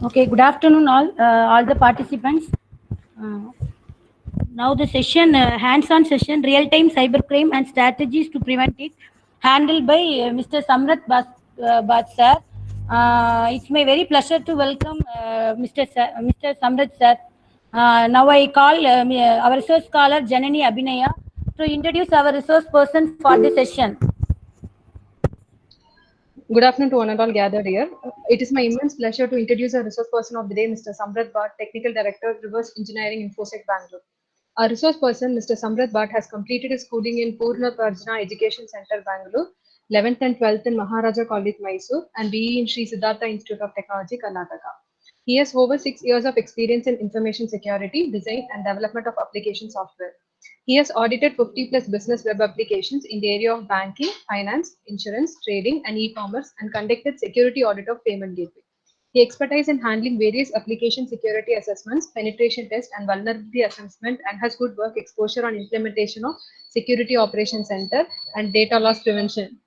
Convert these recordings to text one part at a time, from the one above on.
Okay, good afternoon all the participants. Now the session, hands-on session, real-time cybercrime and strategies to prevent it, handled by Mr. Samrat Bhat sir. It's my very pleasure to welcome Mr. Samrat sir. Now I call our resource scholar Janani Abhinaya to introduce our resource person for the session. Good afternoon to one and all gathered here. It is my immense pleasure to introduce our resource person of the day, Mr. Samrat Bhat, Technical Director, Reverse Engineering, FXEC, Bangalore. Our resource person, Mr. Samrat Bhat, has completed his schooling in Purna Prajna Education Center, Bangalore, 11th and 12th in Maharaja College, Mysore, and BE in Sri Siddhartha Institute of Technology, Karnataka. He has over 6 years of experience in information security, design, and development of application software. He has audited 50 plus business web applications in the area of banking, finance, insurance, trading, and e-commerce, and conducted security audit of payment gateway. He expertise in handling various application security assessments, penetration tests, and vulnerability assessment, and has good work exposure on implementation of Security Operations Center and data loss prevention.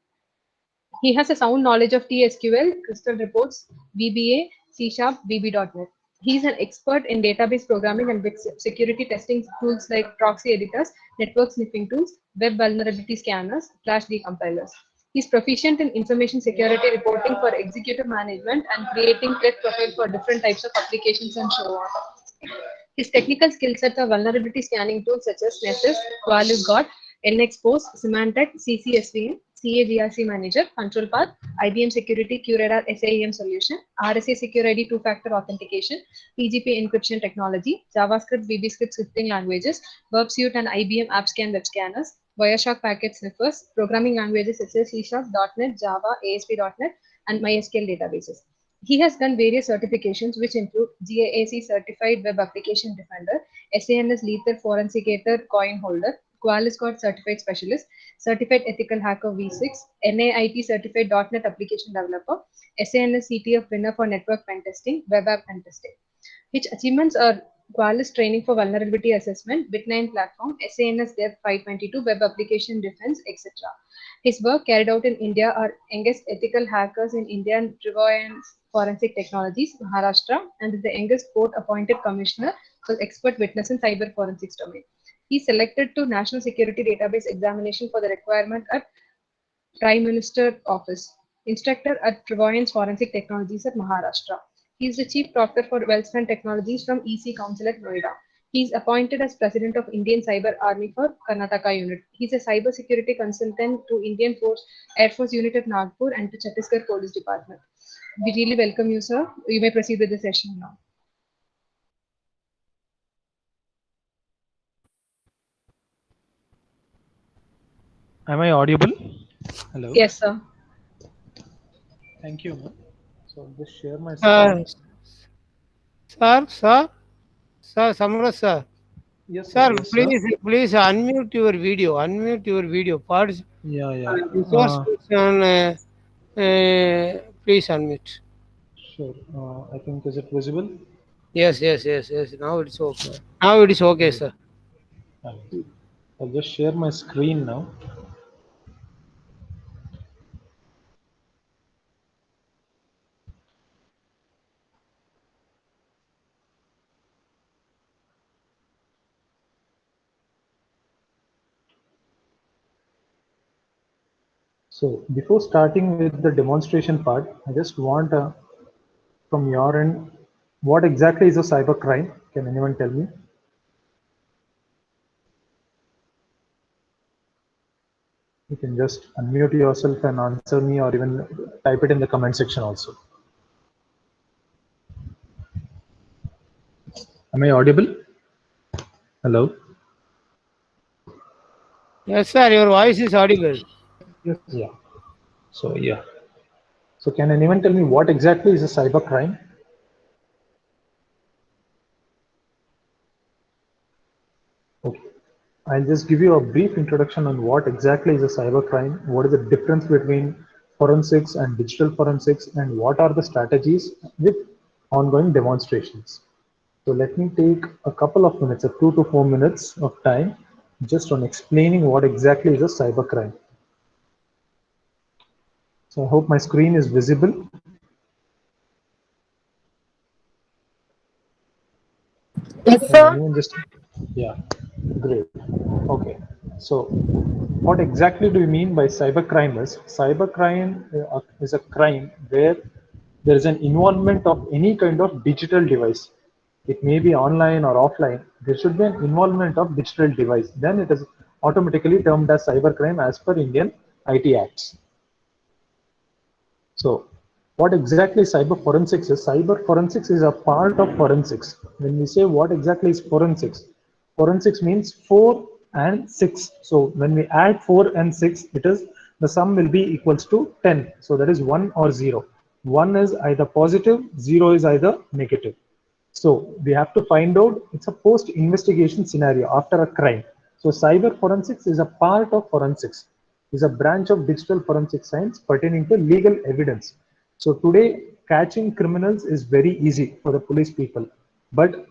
He has a sound knowledge of TSQL, Crystal Reports, VBA, C#, VB.NET. He is an expert in database programming and security testing tools like proxy editors, network sniffing tools, web vulnerability scanners, flash decompilers. He is proficient in information security reporting for executive management and creating threat profile for different types of applications and so on. His technical skill sets are vulnerability scanning tools such as Nessus, QualysGuard, NXPOS, Symantec, CCSVM, CAGRC Manager, Control Path, IBM Security QRadar SIEM solution, RSA Secure ID two-factor authentication, PGP encryption technology, JavaScript, VBScript scripting languages, Verb Suite and IBM AppScan web scanners, Wireshark packet sniffers, programming languages such as C#, .NET, Java, ASP.NET, and MySQL databases. He has done various certifications which include GAAC Certified Web Application Defender, SANS Lethal Forensicator Coin Holder, QualysGuard Certified Specialist, Certified Ethical Hacker V6, NAIT Certified .NET Application Developer, SANS CTF Winner for Network Pen Testing, Web App Pen Testing. His achievements are Qualys Training for Vulnerability Assessment, Bit9 Platform, SANS Dev 522, Web Application Defense, etc. His work carried out in India are youngest ethical hackers in India and Trivandrum Forensic Technologies, Maharashtra, and is the youngest court-appointed commissioner for expert witness in cyber forensics domain. He selected to National Security Database Examination for the requirement at Prime Minister Office, instructor at Trivandrum Forensic Technologies at Maharashtra. He is the Chief Proctor for Wellspan Technologies from EC Council at Noida. He is appointed as President of Indian Cyber Army for Karnataka Unit. He is a cyber security consultant to Indian Air Force Unit at Nagpur and to Chhattisgarh Police Department. We really welcome you, sir. You may proceed with the session now. Am I audible? Hello. Yes, sir. Thank you. So I'll just share my screen. Sir, Samrat sir. Yes, Sir, yes, please unmute your video. Unmute your video. Parts. Yeah. Resource person, please unmute. Sure. I think is it visible? Yes. Now it's okay. Now it is okay, sir. I'll just share my screen now. So before starting with the demonstration part, I just want from your end, what exactly is a cyber crime? Can anyone tell me? You can just unmute yourself and answer me, or even type it in the comment section also. Am I audible? Hello? Yes, sir. Your voice is audible. Yes, yeah. So can anyone tell me what exactly is a cyber crime? Okay. I'll just give you a brief introduction on what exactly is a cyber crime, what is the difference between forensics and digital forensics, and what are the strategies with ongoing demonstrations. So let me take a couple of minutes, 2 to 4 minutes of time, just on explaining what exactly is a cyber crime. So I hope my screen is visible. Yes, Can sir. anyone just, yeah, great. Okay. So what exactly do you mean by cybercrime is? Cybercrime is a crime where there is an involvement of any kind of digital device. It may be online or offline. There should be an involvement of digital device. Then it is automatically termed as cybercrime as per Indian IT Acts. So what exactly cyber forensics is? Cyber forensics is a part of forensics. When we say what exactly is forensics, forensics means 4 and 6. So when we add 4 and 6, it is the sum will be equals to 10. So that is 1 or 0. 1 is either positive, 0 is either negative. So we have to find out, it's a post investigation scenario after a crime. So cyber forensics is a part of forensics, is a branch of digital forensic science pertaining to legal evidence. So today catching criminals is very easy for the police people, but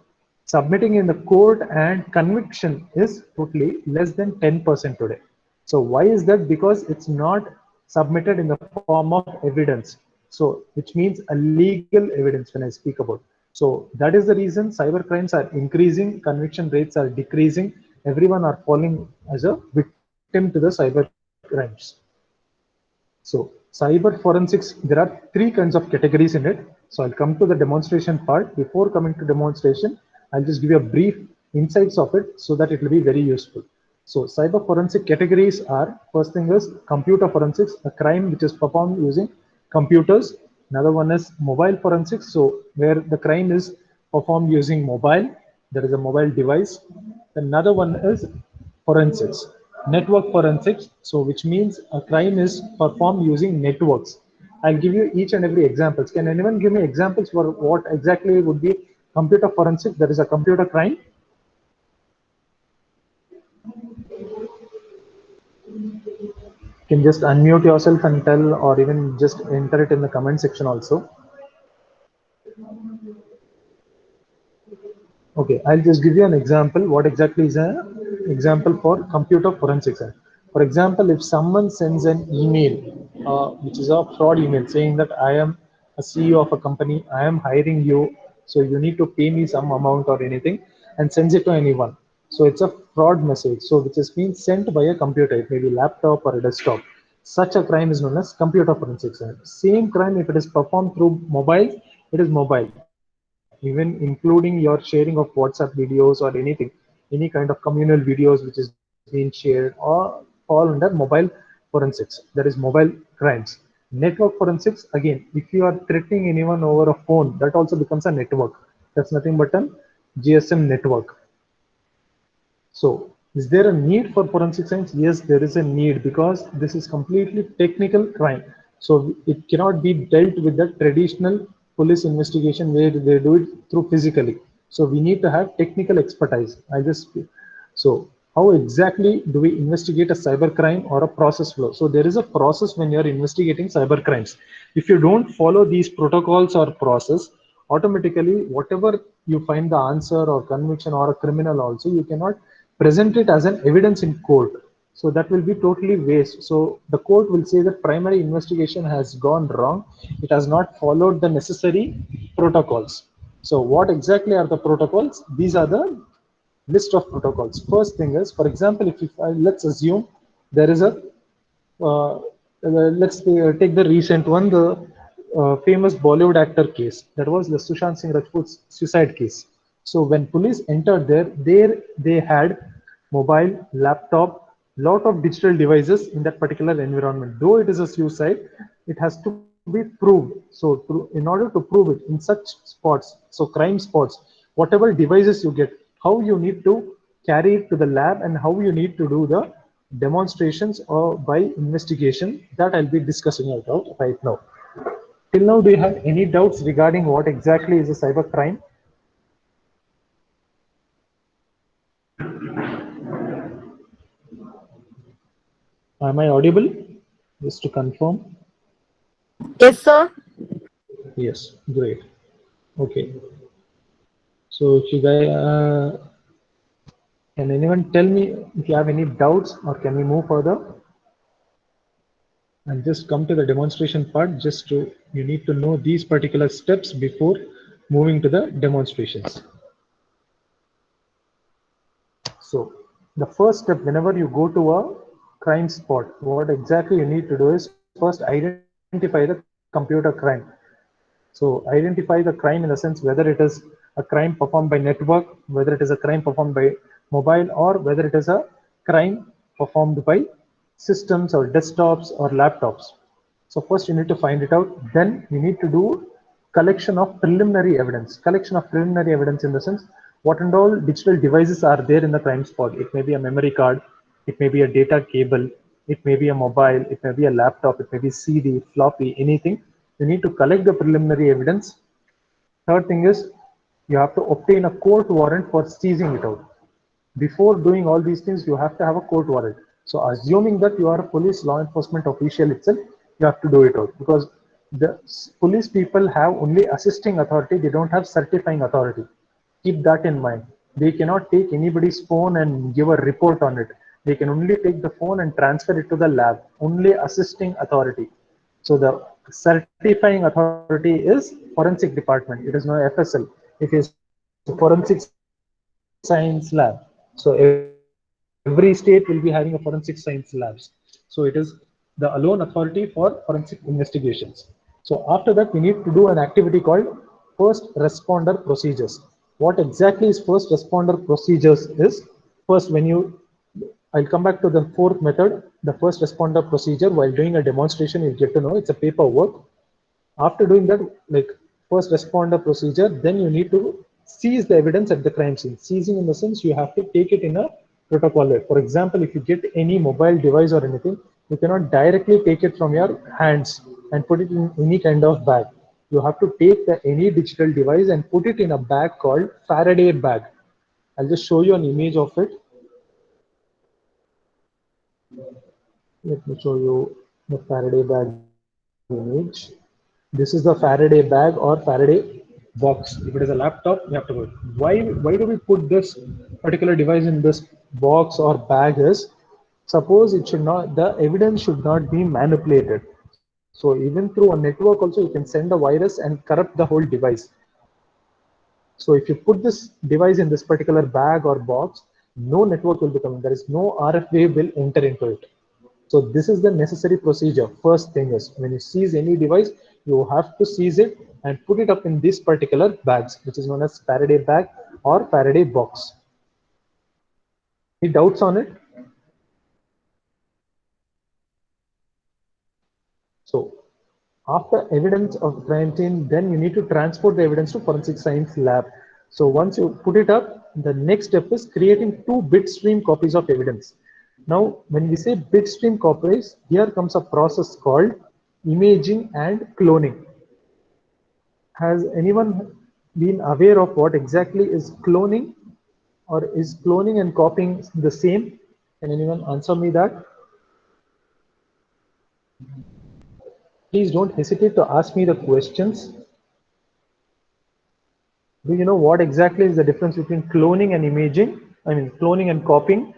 submitting in the court and conviction is totally less than 10% today. So why is that? Because it's not submitted in the form of evidence. So which means a legal evidence when I speak about. So that is the reason cyber crimes are increasing, conviction rates are decreasing. Everyone are falling as a victim to the cyber crimes. So cyber forensics, there are three kinds of categories in it. So I'll come to the demonstration part. Before coming to demonstration, I'll just give you a brief insights of it so that it will be very useful. So cyber forensic categories are, first thing is computer forensics, a crime which is performed using computers. Another one is mobile forensics. So where the crime is performed using mobile, there is a mobile device. Another one is forensics, network forensics, so which means a crime is performed using networks. I'll give you each and every examples. Can anyone give me examples for what exactly would be computer forensic? That is a computer crime. You can just unmute yourself and tell, or even just enter it in the comment section also. Okay, I'll just give you an example. What exactly is an example for computer forensics? For example, if someone sends an email, which is a fraud email, saying that I am a CEO of a company, I am hiring you, so you need to pay me some amount or anything, and sends it to anyone. So it's a fraud message. So which is being sent by a computer, it may be laptop or a desktop. Such a crime is known as computer forensics. Same crime, if it is performed through mobile, it is mobile, even including your sharing of WhatsApp videos or anything, any kind of communal videos which is being shared, or fall under mobile forensics. That is mobile crimes. Network forensics, again, if you are threatening anyone over a phone, that also becomes a network. That's nothing but a GSM network. So, is there a need for forensic science? Yes, there is a need, because this is completely technical crime. So it cannot be dealt with the traditional police investigation where they do it through physically. So we need to have technical expertise. So how exactly do we investigate a cyber crime or a process flow? So there is a process when you're investigating cyber crimes. If you don't follow these protocols or process, automatically whatever you find the answer or conviction or a criminal also, you cannot present it as an evidence in court. So that will be totally waste. So the court will say that primary investigation has gone wrong. It has not followed the necessary protocols. So what exactly are the protocols? These are the list of protocols. First thing is, for example, if let's assume there is a let's take the recent one, the famous Bollywood actor case. That was the Sushant Singh Rajput's suicide case. So when police entered there they had mobile, laptop, lot of digital devices in that particular environment. Though it is a suicide, it has to be proved. So in order to prove it in such spots, so crime spots, whatever devices you get, how you need to carry it to the lab and how you need to do the demonstrations or by investigation, that I'll be discussing about right now. Till now, do you have any doubts regarding what exactly is a cyber crime? Am I audible? Just to confirm. Yes, sir. Yes, great. Okay. So, if you guys, can anyone tell me if you have any doubts, or can we move further? And just come to the demonstration part. You need to know these particular steps before moving to the demonstrations. So the first step, whenever you go to a crime spot, what exactly you need to do is first identify the computer crime. So identify the crime in the sense whether it is a crime performed by network, whether it is a crime performed by mobile, or whether it is a crime performed by systems or desktops or laptops. So first you need to find it out. Then you need to do collection of preliminary evidence. Collection of preliminary evidence in the sense what and all digital devices are there in the crime spot. It may be a memory card, it may be a data cable, it may be a mobile, it may be a laptop, it may be CD, floppy, anything. You need to collect the preliminary evidence. Third thing is you have to obtain a court warrant for seizing it out. Before doing all these things, you have to have a court warrant. So assuming that you are a police law enforcement official itself, you have to do it out, because the police people have only assisting authority, they don't have certifying authority. Keep that in mind. They cannot take anybody's phone and give a report on it. They can only take the phone and transfer it to the lab, only assisting authority. So the certifying authority is forensic department. It is no FSL. If it's forensic science lab. So every state will be having a forensic science labs. So it is the alone authority for forensic investigations. So after that, we need to do an activity called first responder procedures. What exactly is first responder procedures is first when I'll come back to the fourth method, the first responder procedure. While doing a demonstration, you'll get to know it's a paperwork. After doing that, like first responder procedure, then you need to seize the evidence at the crime scene. Seizing in the sense you have to take it in a protocol way. For example, if you get any mobile device or anything, you cannot directly take it from your hands and put it in any kind of bag. You have to take any digital device and put it in a bag called Faraday bag. I'll just show you an image of it. Let me show you the Faraday bag image. This is the Faraday bag or Faraday box. If it is a laptop, you have to put it. Why do we put this particular device in this box or bag is, suppose it should not, the evidence should not be manipulated. So even through a network also you can send a virus and corrupt the whole device. So if you put this device in this particular bag or box, no network will be coming. There is no RF wave will enter into it. So this is the necessary procedure. First thing is when you seize any device, you have to seize it and put it up in these particular bags, which is known as Faraday bag or Faraday box. Any doubts on it? So after evidence of crime scene, then you need to transport the evidence to forensic science lab. So once you put it up, the next step is creating two bitstream copies of evidence. Now, when we say bitstream copies, here comes a process called imaging and cloning. Has anyone been aware of what exactly is cloning, or is cloning and copying the same? Can anyone answer me that? Please don't hesitate to ask me the questions. Do you know what exactly is the difference between cloning and imaging? I mean, cloning and copying.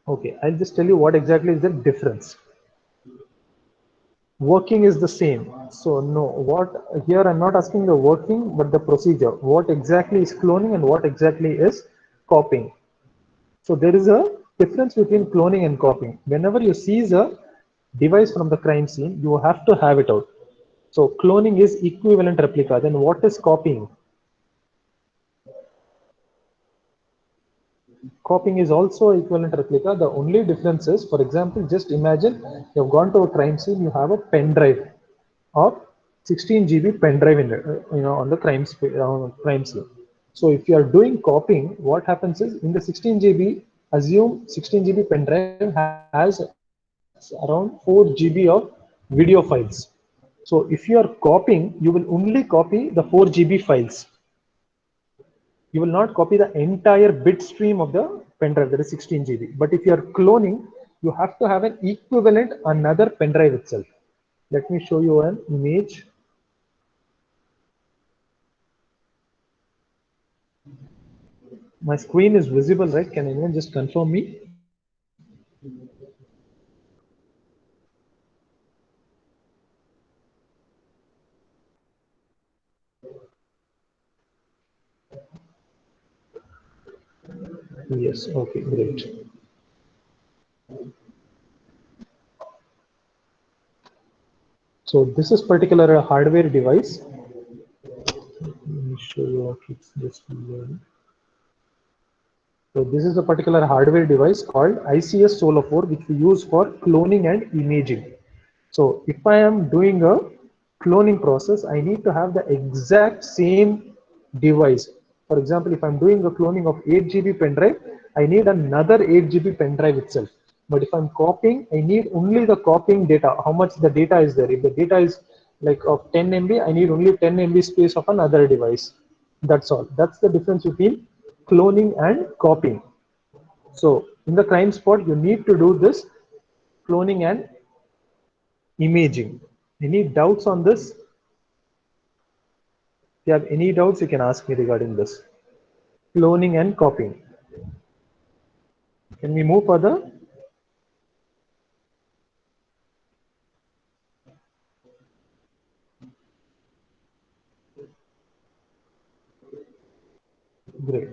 Okay, I'll just tell you what exactly is the difference. Working is the same. So no, what here I'm not asking the working, but the procedure. What exactly is cloning and what exactly is copying? So there is a difference between cloning and copying. Whenever you seize a device from the crime scene, you have to have it out. So cloning is equivalent replica. Then what is copying? Copying is also equivalent replica. The only difference is, for example, just imagine you've gone to a crime scene, you have a pen drive of 16 GB pen drive in it, on the crime scene. So if you are doing copying, what happens is in the 16 GB, assume 16 GB pen drive has around 4 GB of video files. So if you are copying, you will only copy the 4 GB files. You will not copy the entire bit stream of the pen drive, that is 16 GB. But if you are cloning, you have to have an equivalent another pen drive itself. Let me show you an image. My screen is visible, right? Can anyone just confirm me? Yes, okay, great. So this is particular hardware device. Let me show you what it's this one. So this is a particular hardware device called ICS Solo 4, which we use for cloning and imaging. So if I am doing a cloning process, I need to have the exact same device. For example, if I'm doing a cloning of 8 GB pen drive, I need another 8 GB pen drive itself. But if I'm copying, I need only the copying data, how much the data is there. If the data is like of 10 MB, I need only 10 MB space of another device. That's all. That's the difference between cloning and copying. So in the crime spot, you need to do this cloning and imaging. Any doubts on this? If you have any doubts, you can ask me regarding this. Cloning and copying. Can we move further? Great.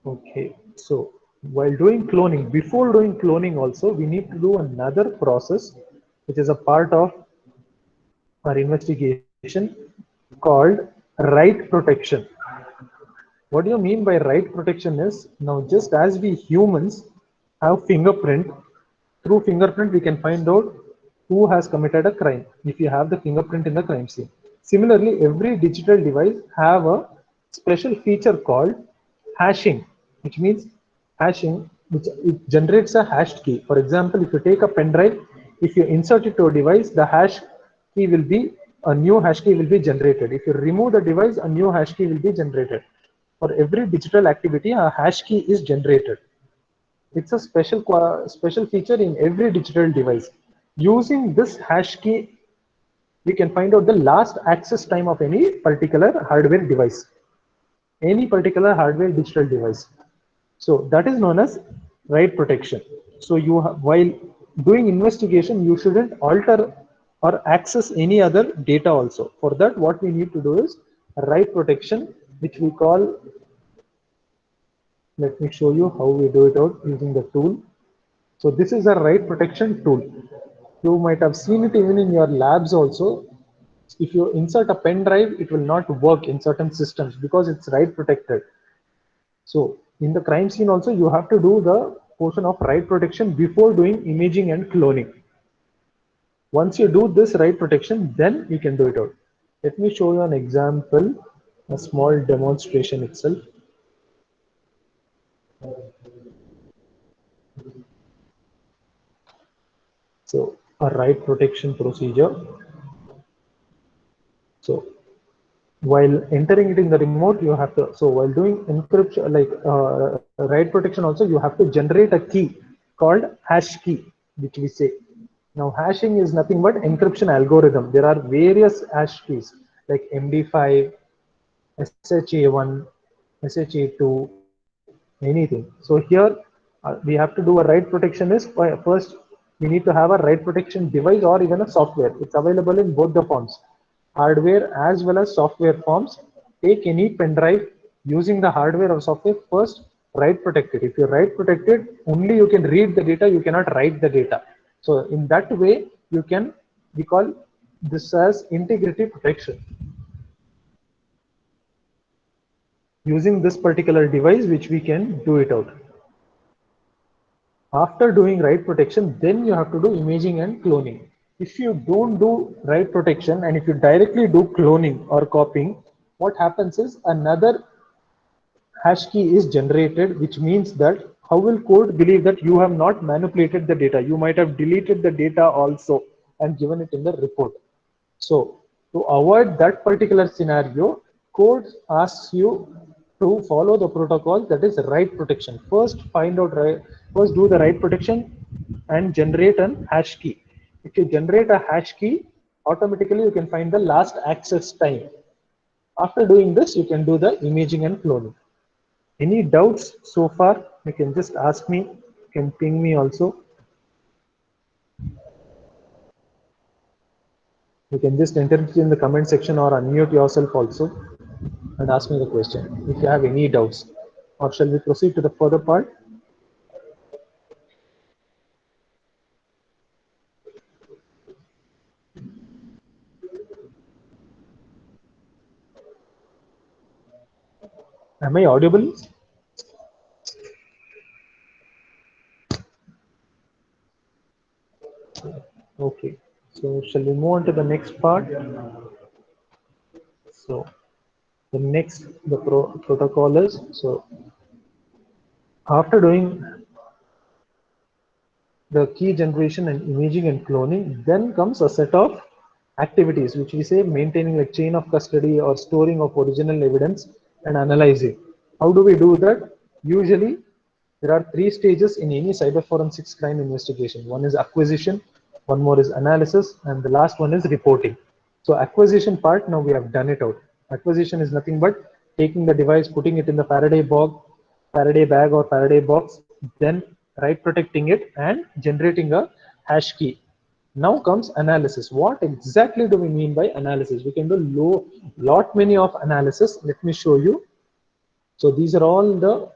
Okay. So while doing cloning, before doing cloning also, we need to do another process, which is a part of our investigation called write protection. What do you mean by write protection is, now just as we humans have fingerprint, through fingerprint we can find out who has committed a crime if you have the fingerprint in the crime scene. Similarly, every digital device have a special feature called hashing, which means hashing, which it generates a hashed key. For example, if you take a pen drive, if you insert it to a device, the hash key will be, a new hash key will be generated. If you remove the device, a new hash key will be generated. For every digital activity, a hash key is generated. It's a special feature in every digital device. Using this hash key, we can find out the last access time of any particular hardware device, any particular hardware digital device. So that is known as write protection. So while doing investigation, you shouldn't alter or access any other data also. For that, what we need to do is write protection, which we call, let me show you how we do it out using the tool. So this is a write protection tool. You might have seen it even in your labs also. If you insert a pen drive, it will not work in certain systems because it's write protected. So in the crime scene also, you have to do the portion of write protection before doing imaging and cloning. Once you do this write protection, then you can do it out. Let me show you an example, a small demonstration itself. So a write protection procedure. So while entering it in the remote, you have to, so while doing encryption, like write protection also, you have to generate a key called hash key, which we say. Now hashing is nothing but encryption algorithm. There are various hash keys like MD5, SHA1, SHA2, anything. So here we have to do a write protection is, first we need to have a write protection device or even a software. It's available in both the forms, hardware as well as software forms. Take any pen drive using the hardware or software, first write protected. If you write protected, only you can read the data, you cannot write the data. So in that way, you can, we call this as integrity protection. Using this particular device, which we can do it out. After doing write protection, then you have to do imaging and cloning. If you don't do write protection and if you directly do cloning or copying, what happens is another hash key is generated, which means that how will code believe that you have not manipulated the data? You might have deleted the data also and given it in the report. So to avoid that particular scenario, code asks you to follow the protocol, that is write protection. First find out, first do the write protection and generate an hash key. If you generate a hash key, automatically you can find the last access time. After doing this, you can do the imaging and cloning. Any doubts so far? You can just ask me, you can ping me also. You can just enter it in the comment section or unmute yourself also and ask me the question if you have any doubts. Or shall we proceed to the further part? Am I audible? Okay. So shall we move on to the next part? So the next the protocol is, so after doing the key generation and imaging and cloning, then comes a set of activities which we say maintaining a chain of custody or storing of original evidence and analyzing. How do we do that? Usually there are three stages in any cyber forensics crime investigation. One is acquisition, one more is analysis, and the last one is reporting. So acquisition part, now we have done it out. Acquisition is nothing but taking the device, putting it in the Faraday bag or Faraday box, then write protecting it and generating a hash key. Now comes analysis. What exactly do we mean by analysis? We can do lot many of analysis. Let me show you. So these are all the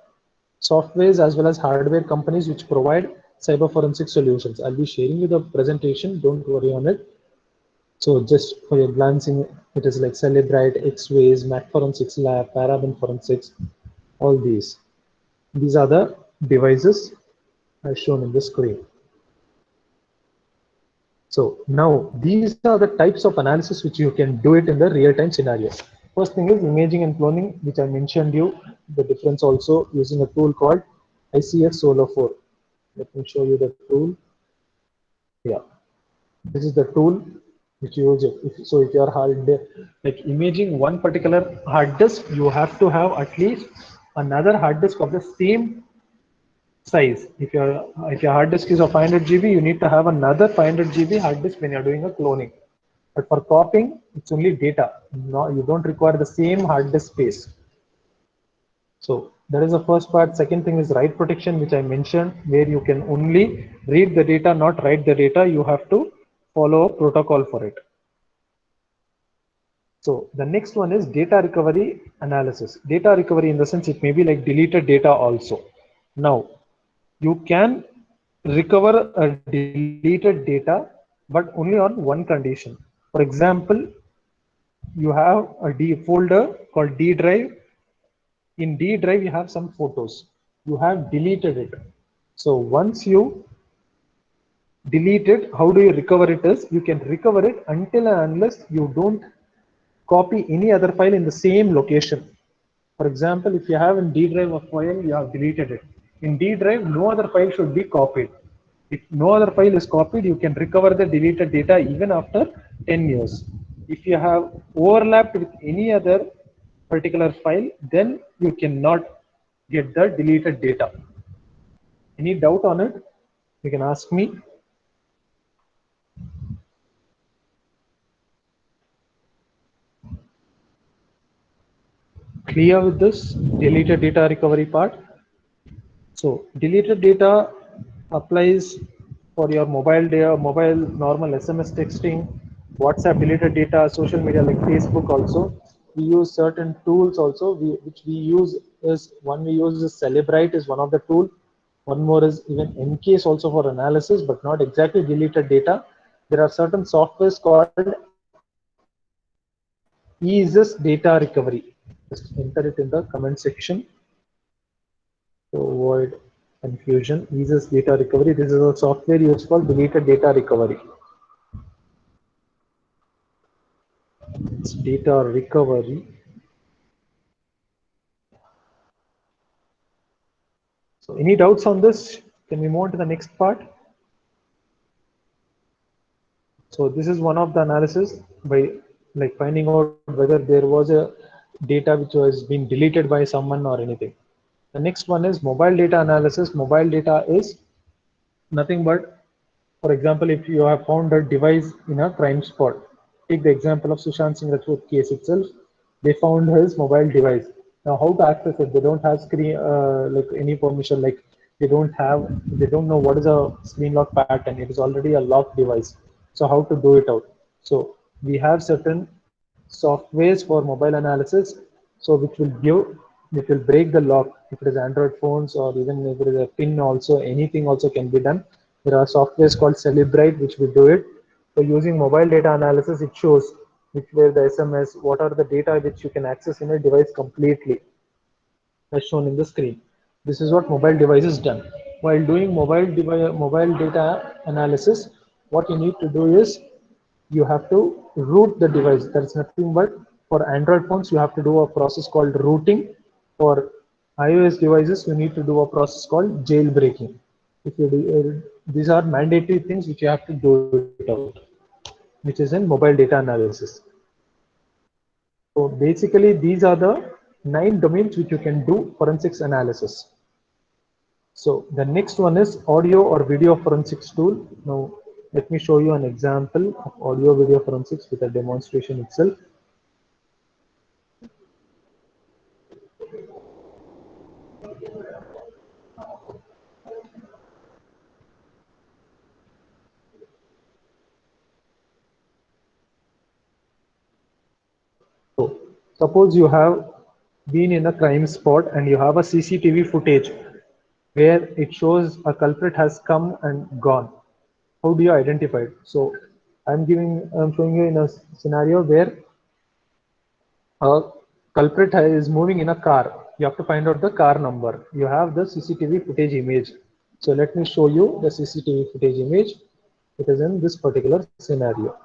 softwares as well as hardware companies which provide cyber forensic solutions. I'll be sharing you the presentation. Don't worry on it. So just for your glancing, it is like Celebrite, Xways, Mac Forensics Lab, Paraben Forensics, all these. These are the devices as shown in the screen. So now these are the types of analysis which you can do it in the real-time scenario. First thing is imaging and cloning, which I mentioned you, the difference also using a tool called ICF Solo 4. Let me show you the tool. Yeah, this is the tool which you use it. So if you are like imaging one particular hard disk, you have to have at least another hard disk of the same size. If your hard disk is of 500 GB, you need to have another 500 GB hard disk when you're doing a cloning. But for copying, it's only data. No, you don't require the same hard disk space. So that is the first part. Second thing is write protection, which I mentioned, where you can only read the data, not write the data. You have to follow a protocol for it. So the next one is data recovery analysis. Data recovery in the sense it may be like deleted data also. Now you can recover a deleted data, but only on one condition. For example, you have a D folder called D drive. In D drive, you have some photos. You have deleted it. So once you delete it, how do you recover it is, you can recover it until and unless you don't copy any other file in the same location. For example, if you have in D drive a file, you have deleted it. In D drive, no other file should be copied. If no other file is copied, you can recover the deleted data even after 10 years. If you have overlapped with any other particular file, then you cannot get the deleted data. Any doubt on it? You can ask me. Clear with this deleted data recovery part? So deleted data applies for your mobile data, mobile normal SMS texting, WhatsApp deleted data, social media like Facebook also. We use certain tools also, which we use is, one we use is Celebrite is one of the tool. One more is even Encase also for analysis, but not exactly deleted data. There are certain softwares called EASYS data recovery. Just enter it in the comment section to avoid confusion. EASYS data recovery. This is a software used for deleted data recovery. It's data recovery. So any doubts on this? Can we move on to the next part? So this is one of the analysis by like finding out whether there was a data which was being deleted by someone or anything. The next one is mobile data analysis. Mobile data is nothing but, for example, if you have found a device in a crime spot, take the example of Sushant Singh Rajput case itself. They found his mobile device. Now, how to access it? They don't have screen like any permission. Like they don't know what is a screen lock pattern. It is already a locked device. So how to do it out? So we have certain softwares for mobile analysis, so which will break the lock. If it is Android phones or even if it is a pin also, anything also can be done. There are softwares called Celebrite which will do it. So using mobile data analysis, it shows which were the SMS, what are the data which you can access in a device completely, as shown in the screen. This is what mobile device is done. While doing mobile data analysis, what you need to do is you have to root the device. That's nothing but for Android phones, you have to do a process called rooting. For iOS devices, you need to do a process called jailbreaking. If you do, these are mandatory things which you have to do it out, which is in mobile data analysis. So basically, these are the 9 domains which you can do forensics analysis. So the next one is audio or video forensics tool. Now let me show you an example of audio video forensics with a demonstration itself. So suppose you have been in a crime spot and you have a CCTV footage where it shows a culprit has come and gone. How do you identify it? So I'm showing you in a scenario where a culprit is moving in a car. You have to find out the car number. You have the CCTV footage image. So let me show you the CCTV footage image. It is in this particular scenario.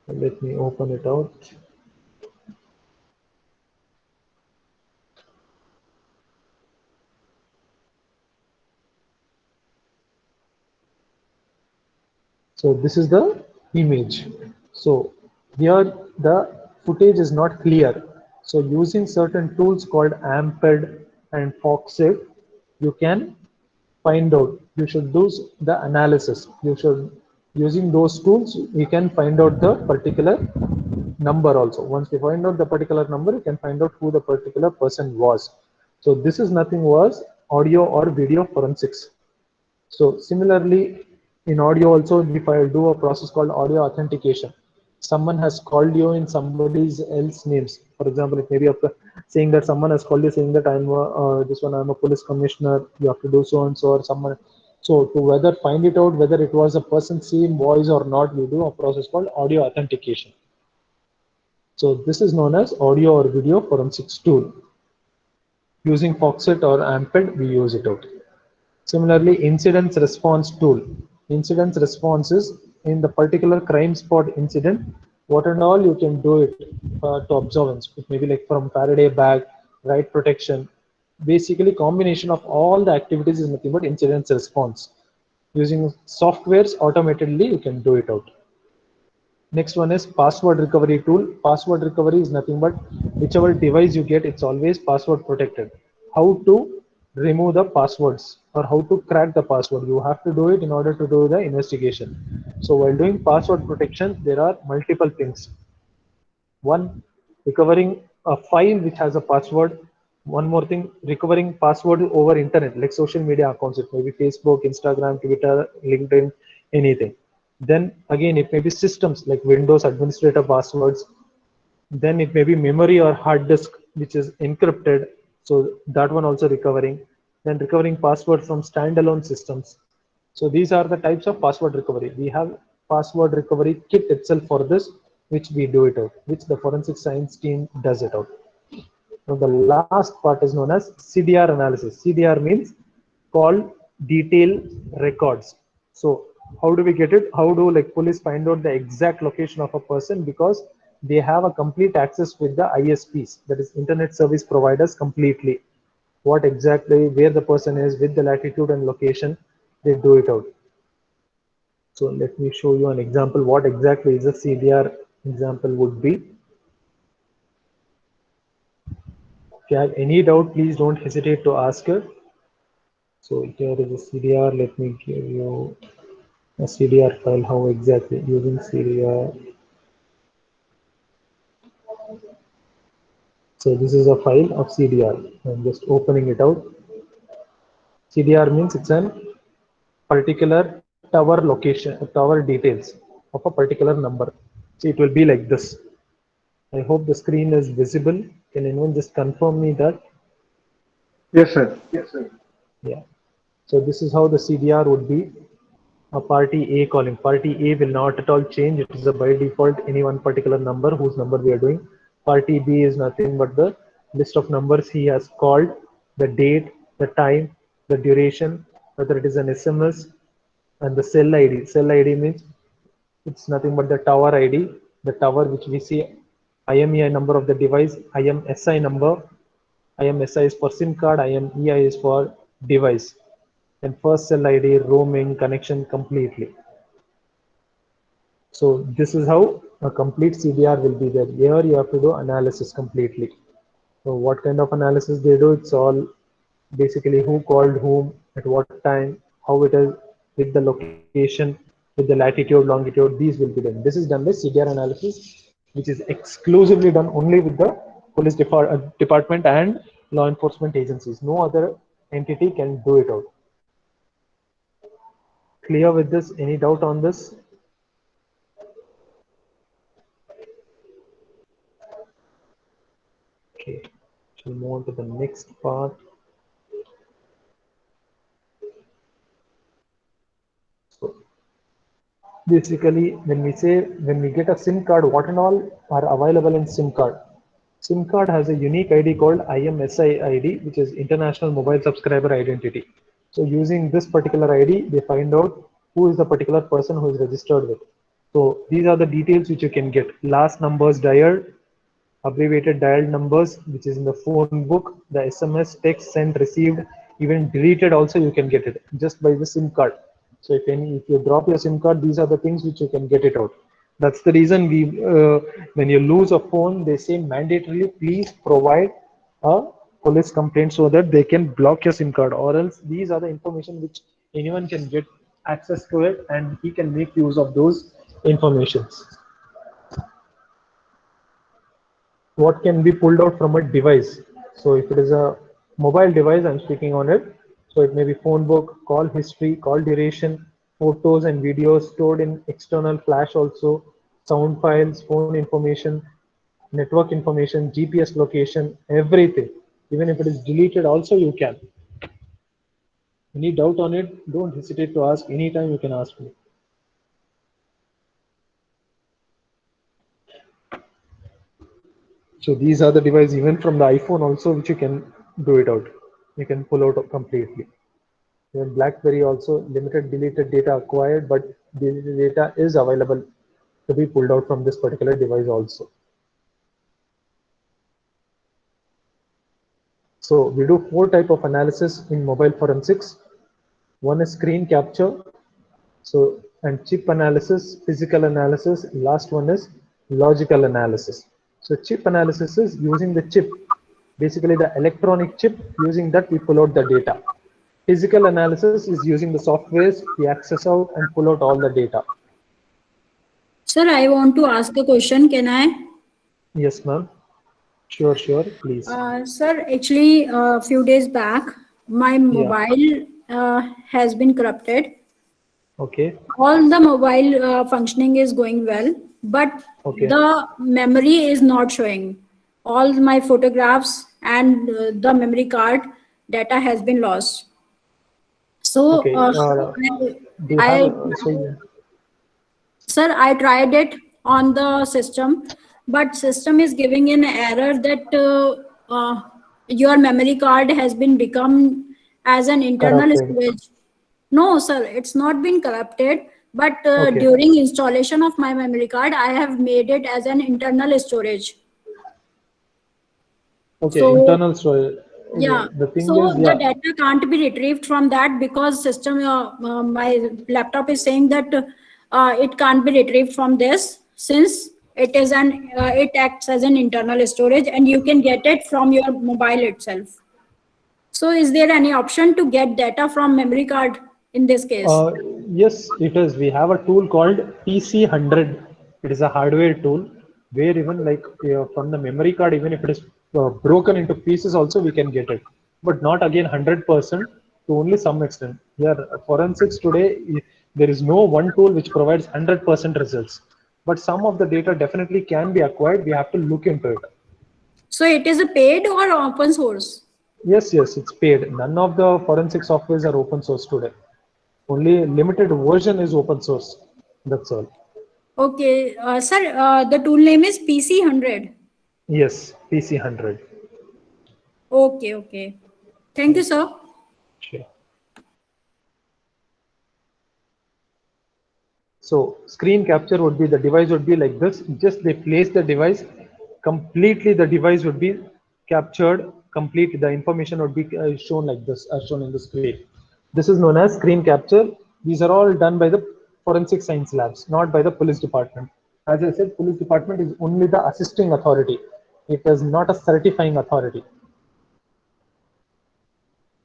Let me open it out. So this is the image. So here the footage is not clear. So using certain tools called AMPED and FOXIT, you can find out. You should do the analysis. You should, using those tools, you can find out the particular number also. Once you find out the particular number, you can find out who the particular person was. So this is nothing was audio or video forensics. So similarly, in audio also, if I do a process called audio authentication, someone has called you in somebody's else names. For example, it may be saying that someone has called you saying that I'm a police commissioner. You have to do so and so, or someone. So to whether find it out whether it was a person same voice or not, you do a process called audio authentication. So this is known as audio or video forensics tool. Using Foxit or Amped, we use it out. Similarly, incident response tool. Incident response is in the particular crime spot incident, what and all you can do it to observance. It may be like from Faraday bag, right protection. Basically, combination of all the activities is nothing but incident response. Using softwares automatically, you can do it out. Next one is password recovery tool. Password recovery is nothing but whichever device you get, it's always password protected. How to remove the passwords or how to crack the password. You have to do it in order to do the investigation. So while doing password protection, there are multiple things. One, recovering a file which has a password. One more thing, recovering password over internet, like social media accounts. It may be Facebook, Instagram, Twitter, LinkedIn, anything. Then again, it may be systems like Windows administrator passwords. Then it may be memory or hard disk, which is encrypted. So that one also recovering. Then recovering password from standalone systems. So these are the types of password recovery. We have password recovery kit itself for this, which we do it out, which the forensic science team does it out. Now the last part is known as CDR analysis. CDR means call detail records. So how do we get it? How do like police find out the exact location of a person? Because they have a complete access with the ISPs, that is internet service providers completely. What exactly, where the person is with the latitude and location, they do it out. So let me show you an example. What exactly is a CDR example would be. If you have any doubt, please don't hesitate to ask her. So here is a CDR. Let me give you a CDR file. How exactly using CDR. So this is a file of CDR. I'm just opening it out. CDR means it's an particular tower location, tower details of a particular number. So it will be like this. I hope the screen is visible. Can anyone just confirm me that? Yes, sir. Yeah. So this is how the CDR would be. A party A calling. Party A will not at all change. It is a by default any one particular number whose number we are doing. Party B is nothing but the list of numbers he has called, the date, the time, the duration, whether it is an SMS, and the cell ID. Cell ID means it's nothing but the tower ID, the tower which we see IMEI number of the device, IMSI number. IMSI is for SIM card, IMEI is for device. And first cell ID, roaming, connection completely. So this is how a complete CDR will be there. Here you have to do analysis completely. So what kind of analysis they do? It's all basically who called whom, at what time, how it is, with the location, with the latitude, longitude, these will be done. This is done by CDR analysis, which is exclusively done only with the police department and law enforcement agencies. No other entity can do it out. Clear with this? Any doubt on this? Okay, we'll move on to the next part. So basically, when we get a SIM card, what and all are available in SIM card? SIM card has a unique ID called IMSI ID, which is International Mobile Subscriber Identity. So using this particular ID, they find out who is the particular person who is registered with. So these are the details which you can get. Last numbers dialed, abbreviated dialed numbers, which is in the phone book, the SMS, text sent, received, even deleted also you can get it just by the SIM card. So if you drop your SIM card, these are the things which you can get it out. That's the reason when you lose a phone, they say mandatorily, please provide a police complaint so that they can block your SIM card, or else these are the information which anyone can get access to it and he can make use of those informations. What can be pulled out from a device? So if it is a mobile device, I'm speaking on it. So it may be phone book, call history, call duration, photos and videos stored in external flash also, sound files, phone information, network information, GPS location, everything. Even if it is deleted also you can. Any doubt on it? Don't hesitate to ask. Anytime you can ask me. So these are the devices even from the iPhone also which you can do it out. You can pull out completely. Even BlackBerry also limited deleted data acquired, but the data is available to be pulled out from this particular device also. So we do 4 type of analysis in mobile forensics. One is screen capture, so and chip analysis, physical analysis. Last one is logical analysis. So chip analysis is using the chip, basically the electronic chip. Using that we pull out the data. Physical analysis is using the softwares, we access out and pull out all the data. Sir, I want to ask a question. Can I? Yes, ma'am. Sure, please. Sir, actually, a few days back, my mobile has been corrupted. Okay. All the mobile functioning is going well, but the memory is not showing. All my photographs and the memory card data has been lost. So, do you have, sir, I tried it on the system, but system is giving an error that your memory card has been become as an internal corrupted. storage. No, sir, it's not been corrupted, but Okay. during installation of my memory card, I have made it as an internal storage. Okay, So, internal storage. Okay. yeah, The thing so is, the data can't be retrieved from that because system, my laptop is saying that it can't be retrieved from this since it is it acts as an internal storage and you can get it from your mobile itself. So is there any option to get data from memory card in this case? yes, it is. We have a tool called PC100. It is a hardware tool where even like from the memory card, even if it is broken into pieces also we can get it, but not again 100%. to only some extent. Here, forensics today, there is no one tool which provides 100% results. But some of the data definitely can be acquired. We have to look into it. So it is a paid or open source? Yes, it's paid. None of the forensic softwares are open source today. Only limited version is open source. That's all. Okay, sir, the tool name is PC100. Yes, PC100. Okay. Thank you, sir. Sure. So screen capture would be, the device would be like this. Just they place the device, completely the device would be captured, complete the information would be shown like this, as shown in the screen. This is known as screen capture. These are all done by the forensic science labs, not by the police department. As I said, police department is only the assisting authority. It is not a certifying authority.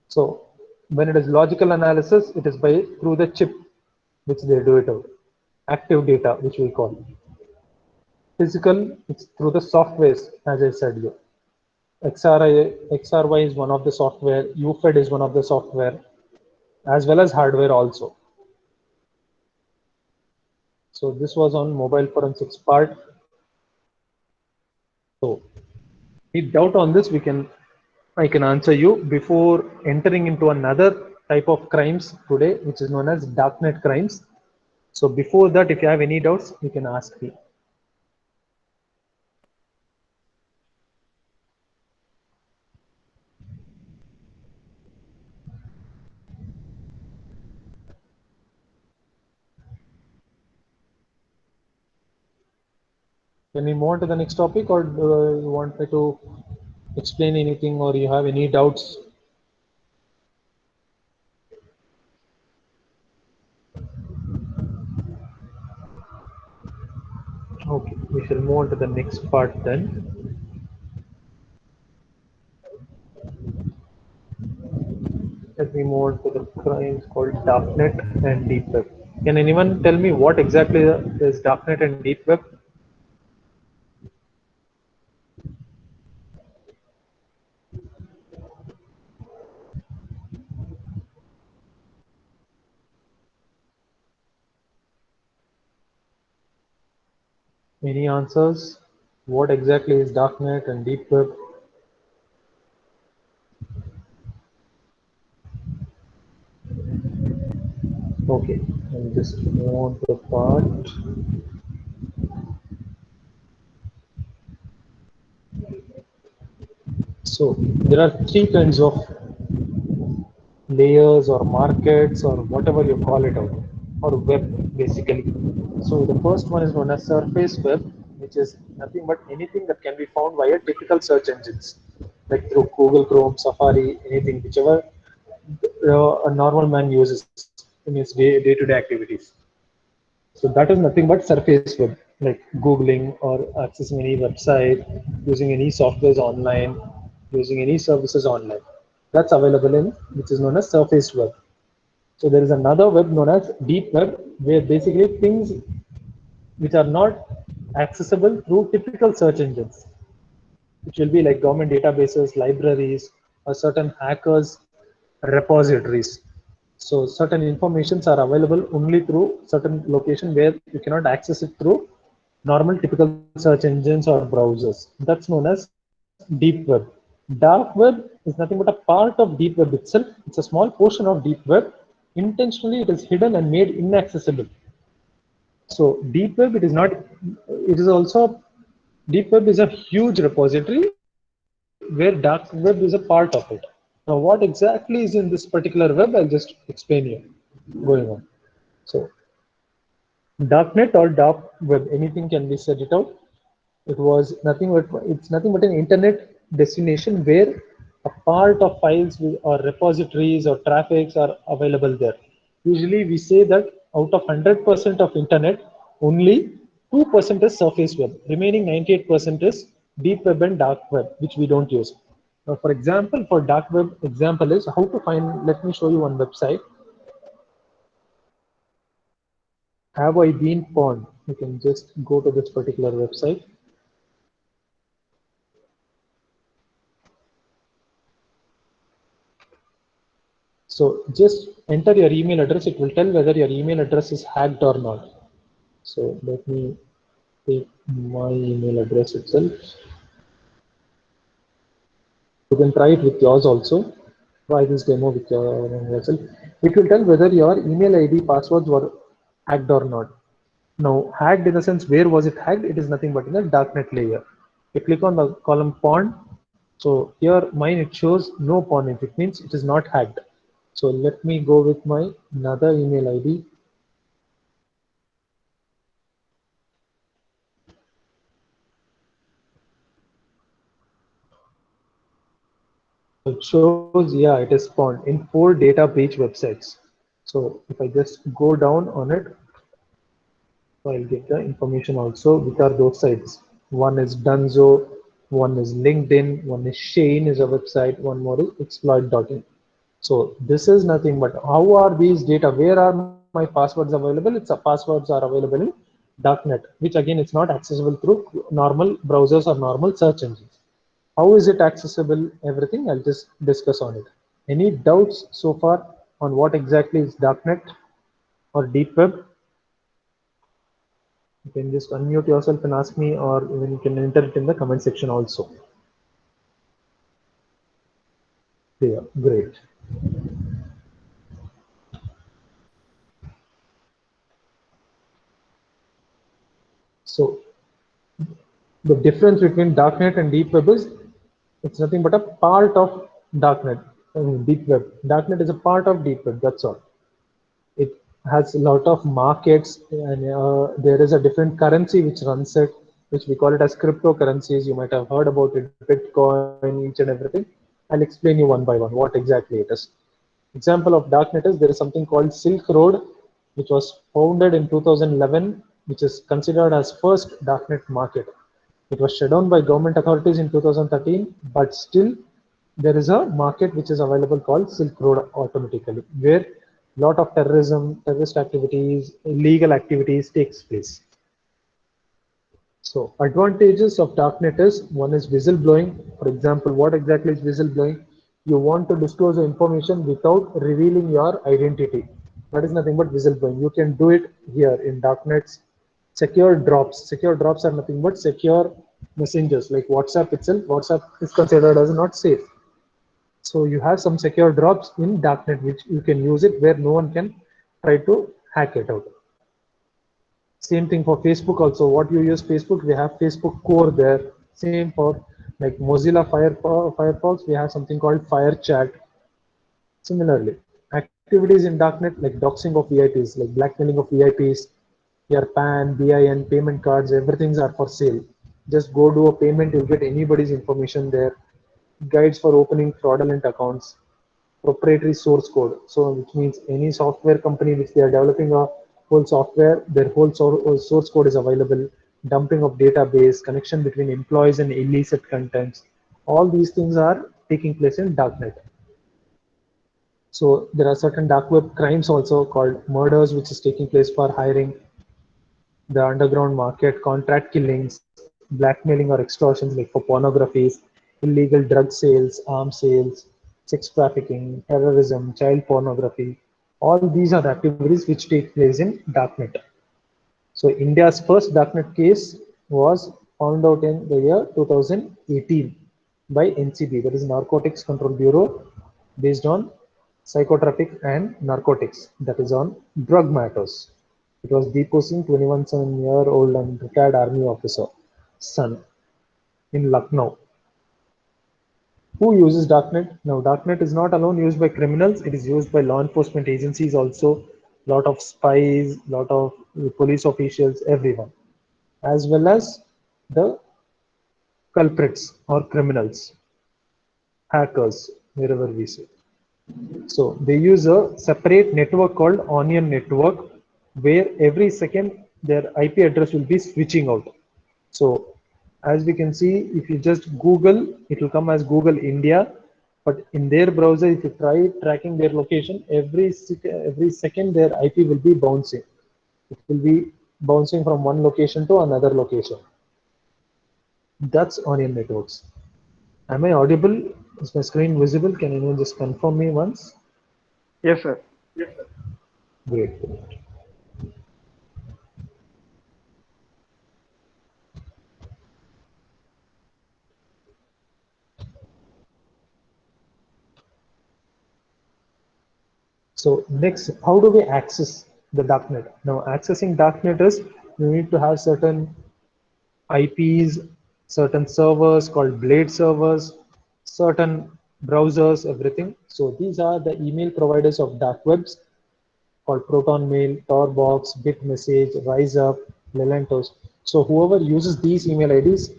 So when it is logical analysis, it is by through the chip, which they do it out. Active data, which we call. Physical, it's through the softwares, as I said you. XRY is one of the software, UFED is one of the software, as well as hardware also. So this was on mobile forensics part. So any doubt on this, I can answer you before entering into another type of crimes today, which is known as darknet crimes. So before that, if you have any doubts, you can ask me. Can we move on to the next topic, or do you want me to explain anything, or you have any doubts? Okay, we shall move on to the next part then. Let me move on to the crimes called darknet and deep web. Can anyone tell me what exactly is darknet and deep web? Any answers? What exactly is darknet and deep web? Okay, I'll just move on to the part. So there are three kinds of layers or markets or whatever you call it out, or web basically. So the first one is known as surface web, which is nothing but anything that can be found via typical search engines, like through Google Chrome, Safari, anything, whichever a normal man uses in his day-to-day activities. So that is nothing but surface web, like Googling or accessing any website, using any softwares online, using any services online. That's available in, which is known as surface web. So there is another web known as deep web, where basically things which are not accessible through typical search engines, which will be like government databases, libraries, or certain hackers' repositories. So certain informations are available only through certain location where you cannot access it through normal typical search engines or browsers. That's known as deep web. Dark web is nothing but a part of deep web itself. It's a small portion of deep web. Intentionally, it is hidden and made inaccessible. So deep web, it is not, it is also, deep web is a huge repository where dark web is a part of it. Now, what exactly is in this particular web? I'll just explain you going on. So darknet or dark web, anything can be set it out. It was nothing but, it's nothing but an internet destination where a part of files or repositories or traffics are available there. Usually we say that out of 100% of internet, only 2% is surface web. Remaining 98% is deep web and dark web, which we don't use. Now, for example, for dark web example is how to find, let me show you one website. Have I been pawned? You can just go to this particular website. So just enter your email address. It will tell whether your email address is hacked or not. So let me take my email address itself. You can try it with yours also. Try this demo with yourself. It will tell whether your email ID passwords were hacked or not. Now, hacked in the sense, where was it hacked? It is nothing but in the darknet layer. You click on the column pawn. So here mine it shows no pawn. It means it is not hacked. So let me go with my another email ID. It shows, yeah, it is spawned in 4 data breach websites. So if I just go down on it, so I'll get the information also. Which are those sites? One is Dunzo, one is LinkedIn, one is Shane is a website, one more is exploit.in. So this is nothing but how are these data? Where are my passwords available? It's a passwords are available in darknet, which again it's not accessible through normal browsers or normal search engines. How is it accessible? Everything I'll just discuss on it. Any doubts so far on what exactly is darknet or deep web? You can just unmute yourself and ask me, or even you can enter it in the comment section also. Yeah, great. So the difference between darknet and deep web is it's nothing but a part of darknet. Deep web. Darknet is a part of deep web. That's all. It has a lot of markets, and there is a different currency which runs it, which we call it as cryptocurrencies. You might have heard about it, Bitcoin, each and everything. I'll explain you one by one what exactly it is. Example of darknet is there is something called Silk Road, which was founded in 2011, which is considered as first darknet market. It was shut down by government authorities in 2013, but still there is a market which is available called Silk Road automatically, where lot of terrorism, terrorist activities, illegal activities takes place. So advantages of darknet is one is whistleblowing. For example, what exactly is whistleblowing? You want to disclose the information without revealing your identity. That is nothing but whistleblowing. You can do it here in darknets. Secure drops. Secure drops are nothing but secure messengers like WhatsApp itself. WhatsApp is considered as not safe. So you have some secure drops in darknet which you can use it where no one can try to hack it out. Same thing for Facebook also. What you use Facebook, we have Facebook core there. Same for like Mozilla Firefox, we have something called Fire Chat. Similarly, activities in darknet like doxing of VIPs, like blackmailing of VIPs, your PAN, BIN, payment cards, everything's are for sale. Just go do a payment, you'll get anybody's information there. Guides for opening fraudulent accounts, proprietary source code. So which means any software company which they are developing a whole software, their whole source code is available. Dumping of database, connection between employees and illicit contents. All these things are taking place in darknet. So there are certain dark web crimes also called murders, which is taking place for hiring, the underground market, contract killings, blackmailing or extortions like for pornographies, illegal drug sales, arms sales, sex trafficking, terrorism, child pornography. All these are the activities which take place in darknet. So India's first darknet case was found out in the year 2018 by NCB, that is Narcotics Control Bureau, based on psychotropic and narcotics, that is on drug matters. It was deposing 21-year-old and retired army officer son in Lucknow. Who uses darknet? Now, darknet is not alone used by criminals. It is used by law enforcement agencies also. Lot of spies, lot of police officials, everyone, as well as the culprits or criminals, hackers, wherever we say. So they use a separate network called onion network, where every second their IP address will be switching out. So as we can see, if you just Google, it will come as Google India. But in their browser, if you try tracking their location, every second their IP will be bouncing. It will be bouncing from one location to another location. That's onion networks. Am I audible? Is my screen visible? Can anyone just confirm me once? Yes, sir. Great. So next, how do we access the darknet? Now, accessing darknet is you need to have certain IPs, certain servers called blade servers, certain browsers, everything. So these are the email providers of dark webs called Proton Mail, Torbox, BitMessage, RiseUp, Lelentos. So whoever uses these email IDs,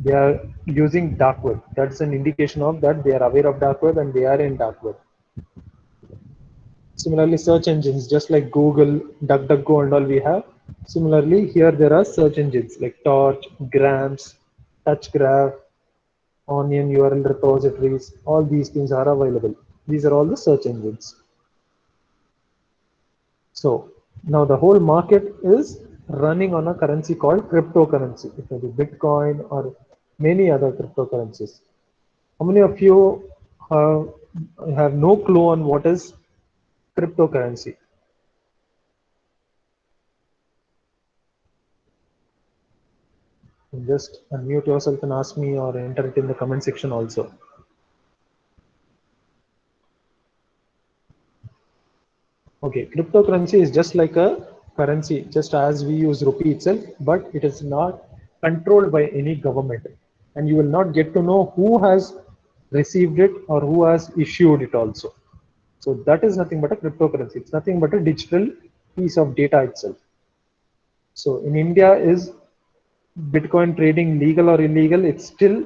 they are using dark web. That's an indication of that they are aware of dark web and they are in dark web. Similarly, search engines, just like Google, DuckDuckGo and all we have. Similarly, here there are search engines like Torch, Grams, TouchGraph, Onion, URL repositories. All these things are available. These are all the search engines. So now the whole market is running on a currency called cryptocurrency. It may be Bitcoin or many other cryptocurrencies. How many of you have no clue on what is cryptocurrency? Just unmute yourself and ask me or enter it in the comment section also. Okay, cryptocurrency is just like a currency, just as we use rupee itself, but it is not controlled by any government. And you will not get to know who has received it or who has issued it also. So that is nothing but a cryptocurrency. It's nothing but a digital piece of data itself. So in India, is Bitcoin trading legal or illegal? It's still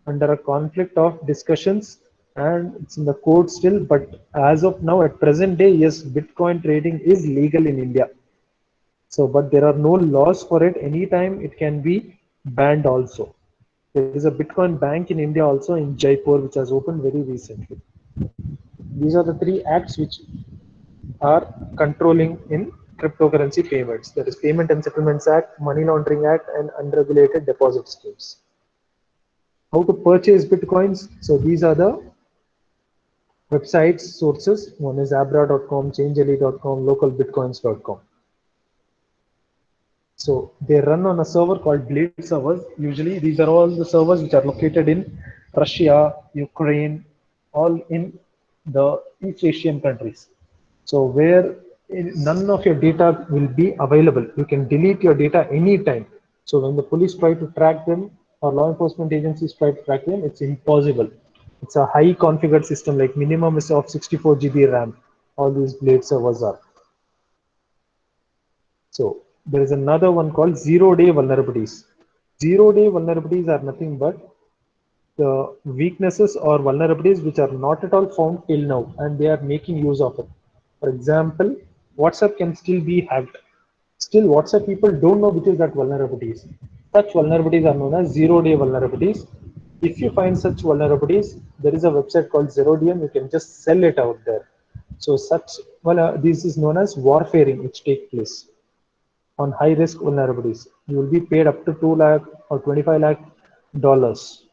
under a conflict of discussions and it's in the court still. But as of now, at present day, yes, Bitcoin trading is legal in India. So, but there are no laws for it. Anytime it can be banned also. There is a Bitcoin bank in India also in Jaipur, which has opened very recently. These are the three acts which are controlling in cryptocurrency payments. That is Payment and Settlements Act, Money Laundering Act, and Unregulated Deposit Schemes. How to purchase Bitcoins? So these are the websites sources. One is abra.com, changelly.com, localbitcoins.com. So they run on a server called Blade servers. Usually these are all the servers which are located in Russia, Ukraine, all in the East Asian countries. So where none of your data will be available. You can delete your data anytime. So when the police try to track them or law enforcement agencies try to track them, it's impossible. It's a high configured system, like minimum is of 64 GB RAM. All these Blade servers are. So there is another one called zero-day vulnerabilities. Zero-day vulnerabilities are nothing but the weaknesses or vulnerabilities which are not at all found till now and they are making use of it. For example, WhatsApp can still be hacked. Still, WhatsApp people don't know which is that vulnerabilities. Such vulnerabilities are known as zero-day vulnerabilities. If you find such vulnerabilities, there is a website called ZeroDM. You can just sell it out there. So such, this is known as warfaring, which take place on high risk vulnerabilities. You will be paid up to 2 lakh or 25 lakh dollars.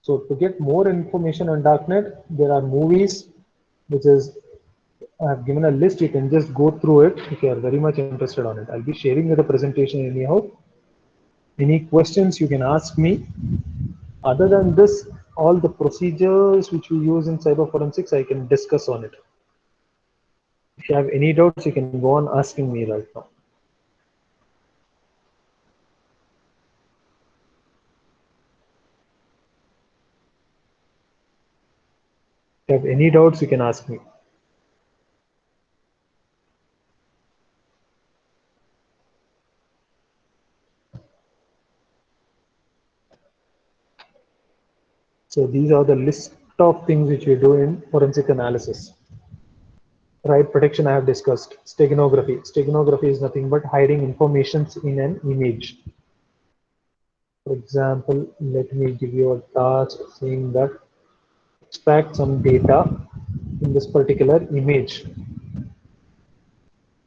So to get more information on darknet, there are movies, which is I have given a list. You can just go through it if you are very much interested on it. I'll be sharing the presentation anyhow. Any questions you can ask me. Other than this, all the procedures which we use in cyber forensics, I can discuss on it. If you have any doubts, you can go on asking me right now. If you have any doubts, you can ask me. So these are the list of things which we do in forensic analysis. Right protection I have discussed. Steganography. Steganography is nothing but hiding information in an image. For example, let me give you a task saying that extract some data in this particular image.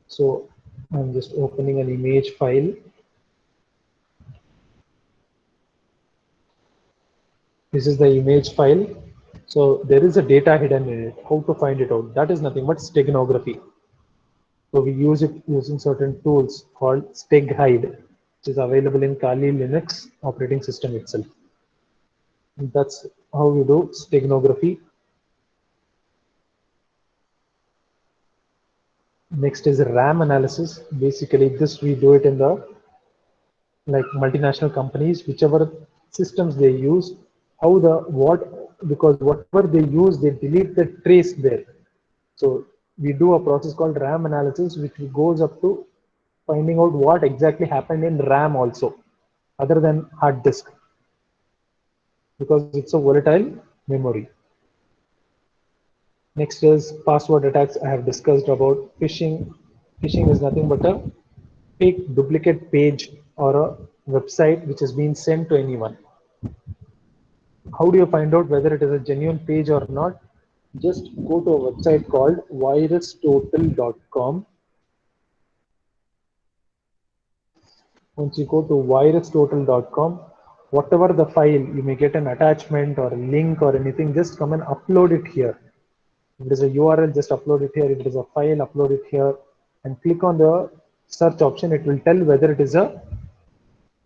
So I'm just opening an image file. This is the image file. So there is a data hidden in it. How to find it out? That is nothing but steganography. So we use it using certain tools called steghide, which is available in Kali Linux operating system itself. And that's how we do steganography. Next is RAM analysis. Basically, this we do it in the like multinational companies, whichever systems they use, how the what, because whatever they use, they delete the trace there. So we do a process called RAM analysis, which goes up to finding out what exactly happened in RAM also, other than hard disk, because it's a volatile memory. Next is password attacks. I have discussed about phishing. Phishing is nothing but a fake duplicate page or a website which has been sent to anyone. How do you find out whether it is a genuine page or not? Just go to a website called virustotal.com. Once you go to virustotal.com, whatever the file, you may get an attachment or a link or anything, just come and upload it here. If it is a URL, just upload it here. If it is a file, upload it here and click on the search option. It will tell whether it is a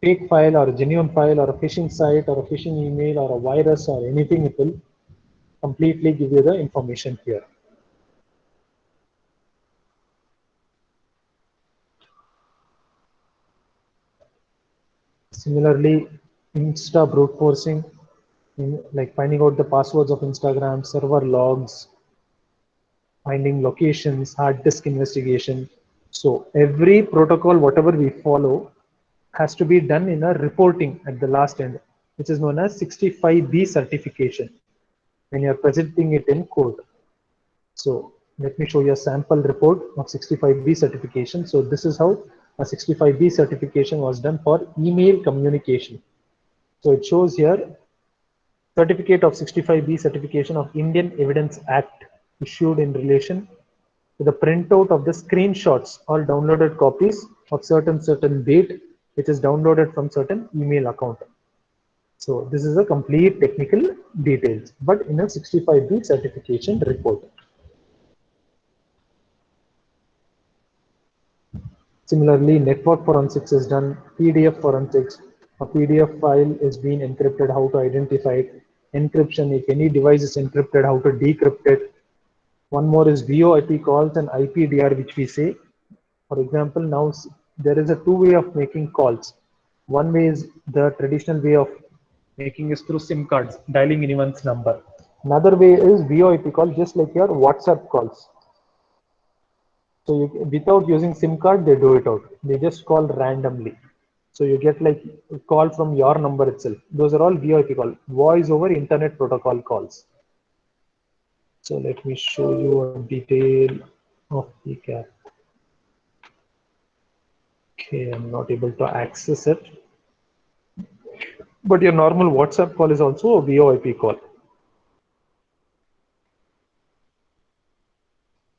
fake file or a genuine file or a phishing site or a phishing email or a virus or anything. It will completely give you the information here. Similarly, Insta brute forcing, like finding out the passwords of Instagram, server logs, finding locations, hard disk investigation. So every protocol, whatever we follow, has to be done in a reporting at the last end, which is known as 65B certification when you're presenting it in code. So let me show you a sample report of 65B certification. So this is how a 65B certification was done for email communication. So it shows here certificate of 65B certification of Indian Evidence Act issued in relation to the printout of the screenshots or downloaded copies of certain date, which is downloaded from certain email account. So this is a complete technical details, but in a 65B certification report. Similarly, network forensics is done, PDF forensics. A PDF file is being encrypted, how to identify it. Encryption, if any device is encrypted, how to decrypt it. One more is VoIP calls and IPDR, which we say. For example, now there is a two-way of making calls. One way is the traditional way of making is through SIM cards, dialing anyone's number. Another way is VoIP call, just like your WhatsApp calls. So without using SIM card, they do it out. They just call randomly. So you get like a call from your number itself. Those are all VoIP call, voice over internet protocol calls. So let me show you a detail of the cap. Okay, I'm not able to access it. But your normal WhatsApp call is also a VoIP call.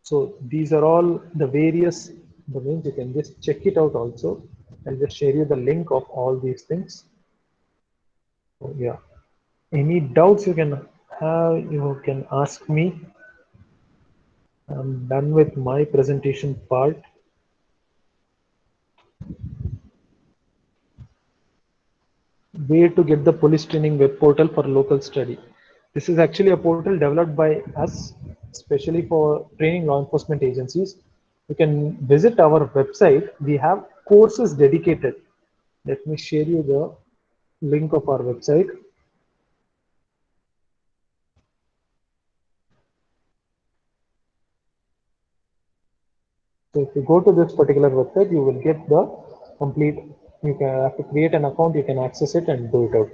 So these are all the various domains. You can just check it out also. I'll just share you the link of all these things. So yeah, any doubts you can have, you can ask me. I'm done with my presentation part. Where to get the police training web portal for local study. This is actually a portal developed by us, especially for training law enforcement agencies. You can visit our website. We have courses dedicated. Let me share you the link of our website. So if you go to this particular website, you will get the complete, you can have to create an account, you can access it and do it out.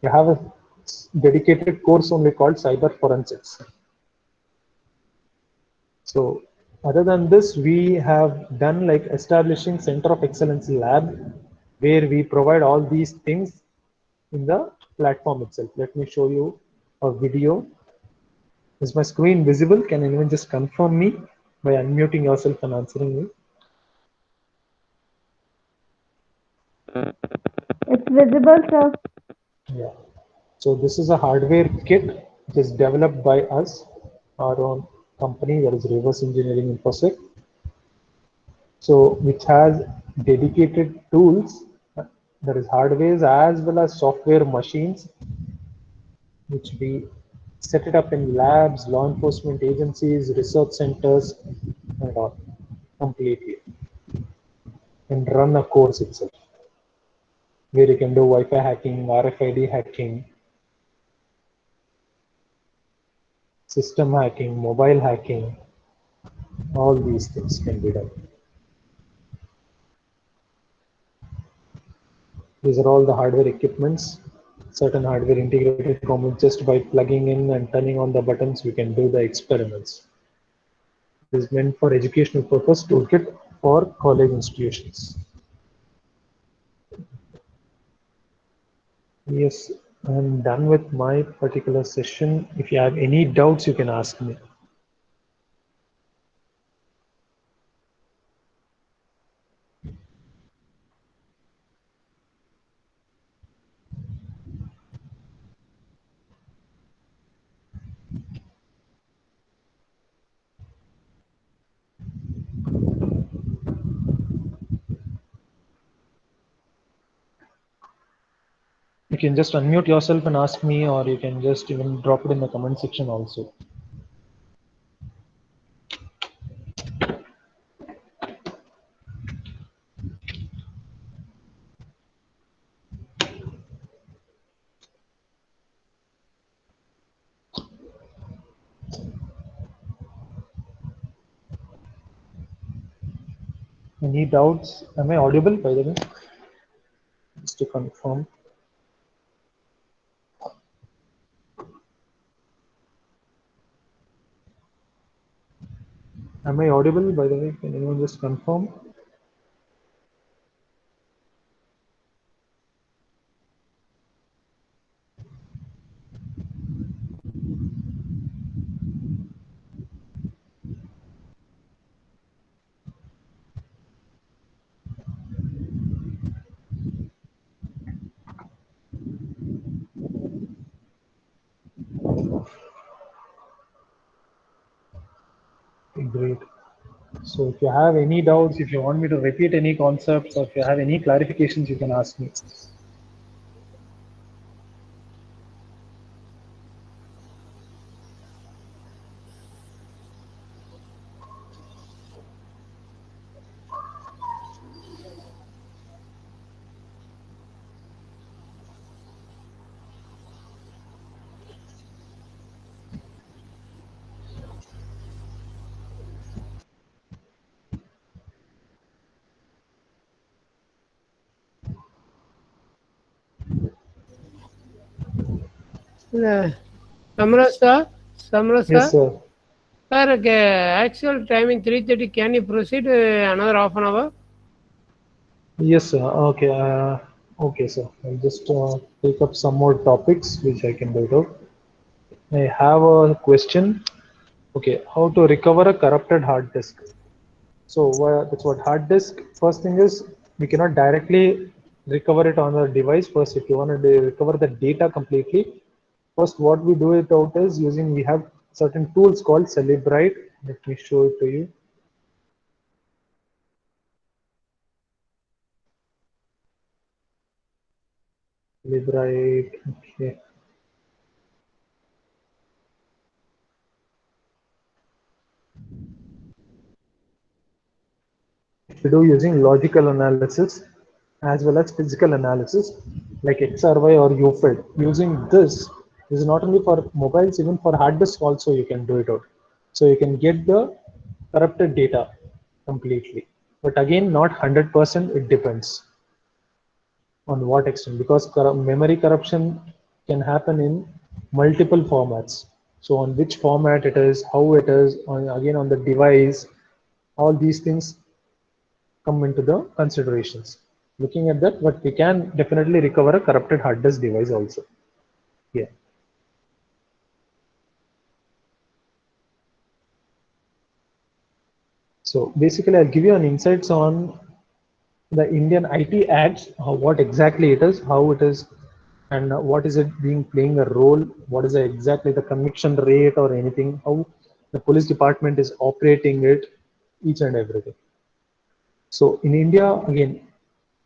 You have a dedicated course only called cyber forensics. So other than this, we have done like establishing Center of Excellence Lab, where we provide all these things in the platform itself. Let me show you a video. Is my screen visible? Can anyone just confirm me by unmuting yourself and answering me? It's visible, sir. Yeah. So this is a hardware kit which is developed by us, our own company, that is Reverse Engineering InfoSec. So which has dedicated tools, that is hardware as well as software machines, which we set it up in labs, law enforcement agencies, research centers, and all completely, and run a course itself, where you can do Wi-Fi hacking, RFID hacking, system hacking, mobile hacking, all these things can be done. These are all the hardware equipments. Certain hardware integrated components, just by plugging in and turning on the buttons, we can do the experiments. It is meant for educational purpose toolkit for college institutions. Yes, I'm done with my particular session. If you have any doubts, you can ask me. You can just unmute yourself and ask me, or you can just even drop it in the comment section also. Any doubts? Am I audible, by the way? Just to confirm. Am I audible, by the way? Can anyone just confirm? Great. So if you have any doubts, if you want me to repeat any concepts, or if you have any clarifications, you can ask me. Samrasa, Yes, Samrasa, sir. sir, actual timing 3:30. Can you proceed another half an hour? Yes, sir. Okay. Okay, sir. I'll just take up some more topics which I can do it out. I have a question. Okay, how to recover a corrupted hard disk? So that's what hard disk. First thing is, we cannot directly recover it on the device. First, if you want to recover the data completely, first what we do it out is using, we have certain tools called Celebrite. Let me show it to you. Celebrite. Okay. We do using logical analysis as well as physical analysis like XRY or UFED. Using this is not only for mobiles, even for hard disk also you can do it out. So you can get the corrupted data completely. But again, not 100%, it depends on what extent, because memory corruption can happen in multiple formats. So on which format it is, how it is, again on the device, all these things come into the considerations. Looking at that, but we can definitely recover a corrupted hard disk device also. Yeah. So basically, I'll give you an insights on the Indian IT Acts, what exactly it is, how it is and what is it being playing a role, what is exactly the conviction rate or anything, how the police department is operating it, each and everything. So in India, again,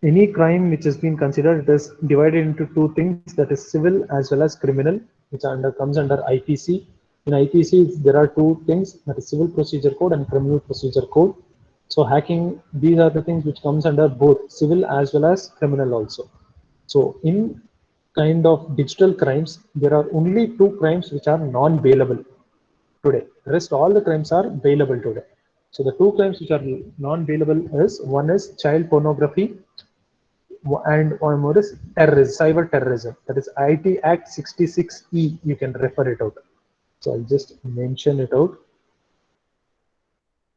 any crime which has been considered, it is divided into two things, that is civil as well as criminal, which comes under IPC. In IPC, there are two things, that is Civil Procedure Code and Criminal Procedure Code. So hacking, these are the things which comes under both civil as well as criminal also. So in kind of digital crimes, there are only two crimes which are non-bailable today. The rest all the crimes are bailable today. So the two crimes which are non-bailable is, one is child pornography and one more is terrorism, cyber terrorism. That is IT Act 66E. You can refer it out. So I'll just mention it out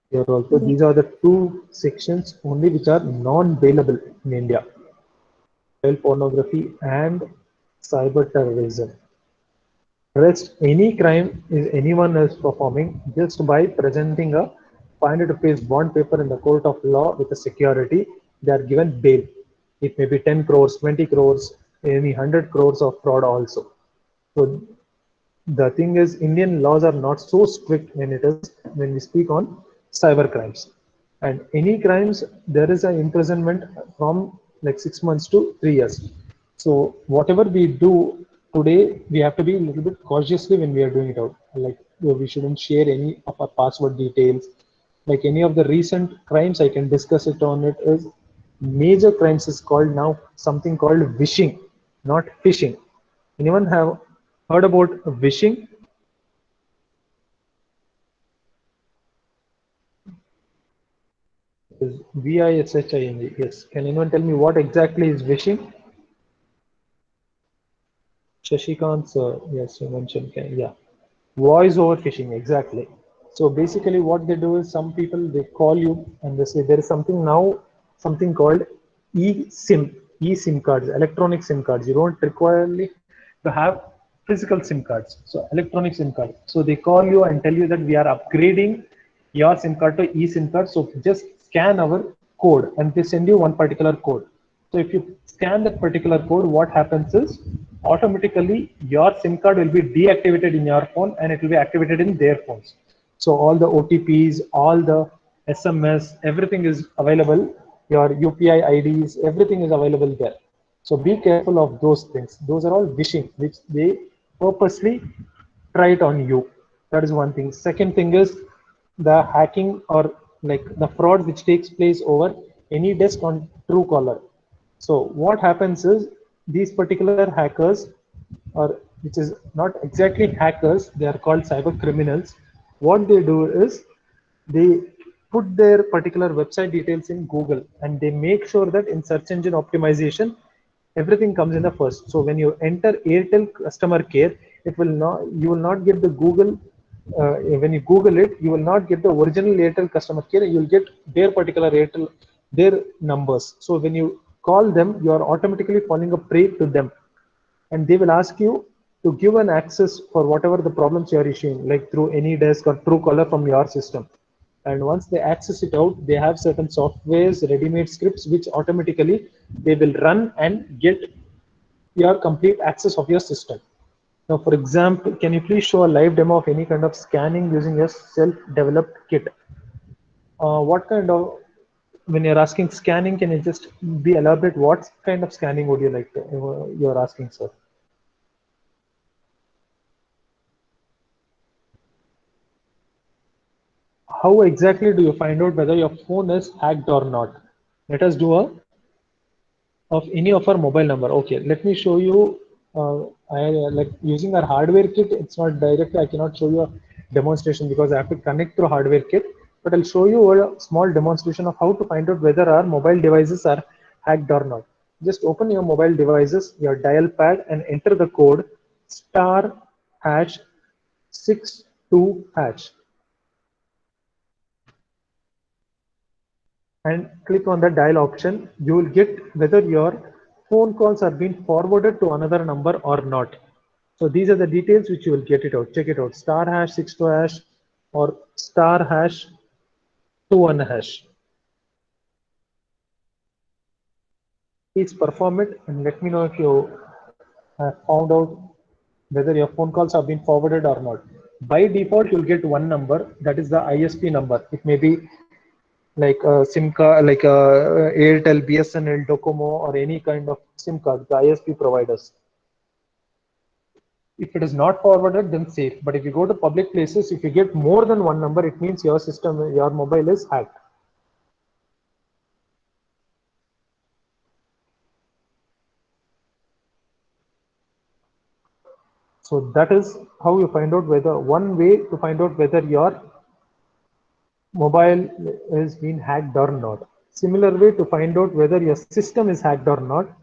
here also. These are the two sections only which are non-bailable in India: child pornography and cyber terrorism. Rest, any crime is anyone is performing just by presenting a 500 rupees bond paper in the court of law with a security, they are given bail. It may be 10 crores, 20 crores, any 100 crores of fraud also. So the thing is, Indian laws are not so strict when we speak on cyber crimes. And any crimes, there is an imprisonment from like 6 months to 3 years. So whatever we do today, we have to be a little bit cautiously when we are doing it out. Like we shouldn't share any of our password details. Like any of the recent crimes, I can discuss it on it, is major crimes is called now something called wishing, not phishing. Anyone have heard about wishing? Is VISHING. Yes. Can anyone tell me what exactly is wishing? Shashikant, sir. Yes, you mentioned. Yeah. Voice over phishing, exactly. So basically what they do is, some people, they call you and they say there is something now, something called eSIM cards, electronic SIM cards. You don't require to have physical SIM cards. So electronic SIM card. So they call you and tell you that we are upgrading your SIM card to eSIM card. So just scan our code, and they send you one particular code. So if you scan that particular code, what happens is automatically your SIM card will be deactivated in your phone and it will be activated in their phones. So all the OTPs, all the SMS, everything is available. Your UPI IDs, everything is available there. So be careful of those things. Those are all wishing, which they purposely try it on you. That is one thing. Second thing is the hacking, or like the fraud which takes place over any desk on Truecaller. So what happens is, these particular hackers, or which is not exactly hackers, they are called cyber criminals. What they do is, they put their particular website details in Google, and they make sure that in search engine optimization, everything comes in the first. So when you enter Airtel customer care, it will not, you will not get the Google, when you Google it, you will not get the original Airtel customer care. You will get their particular Airtel, their numbers. So when you call them, you are automatically falling a prey to them, and they will ask you to give an access for whatever the problems you are issuing, like through any desk or Truecaller from your system. And once they access it out, they have certain softwares, ready-made scripts, which automatically they will run and get your complete access of your system. Now, for example, can you please show a live demo of any kind of scanning using a self-developed kit? What kind of, when you're asking scanning, can you just be elaborate? What kind of scanning would you like to, you're asking, sir? How exactly do you find out whether your phone is hacked or not? Let us do a of any of our mobile number. Okay, let me show you. I like using our hardware kit. It's not directly. I cannot show you a demonstration because I have to connect through hardware kit. But I'll show you a small demonstration of how to find out whether our mobile devices are hacked or not. Just open your mobile devices, your dial pad, and enter the code *62#, and click on the dial option. You will get whether your phone calls are being forwarded to another number or not. So these are the details which you will get it out. Check it out. *#62# or *#21#. Please perform it and let me know if you found out whether your phone calls have been forwarded or not. By default, you'll get one number, that is the ISP number. It may be like a SIM card, like a Airtel, BSNL, Docomo, or any kind of SIM card, the ISP providers. If it is not forwarded, then safe. But if you go to public places, if you get more than one number, it means your system, your mobile is hacked. So that is how you find out whether, one way to find out whether your mobile is being hacked or not. Similar way to find out whether your system is hacked or not,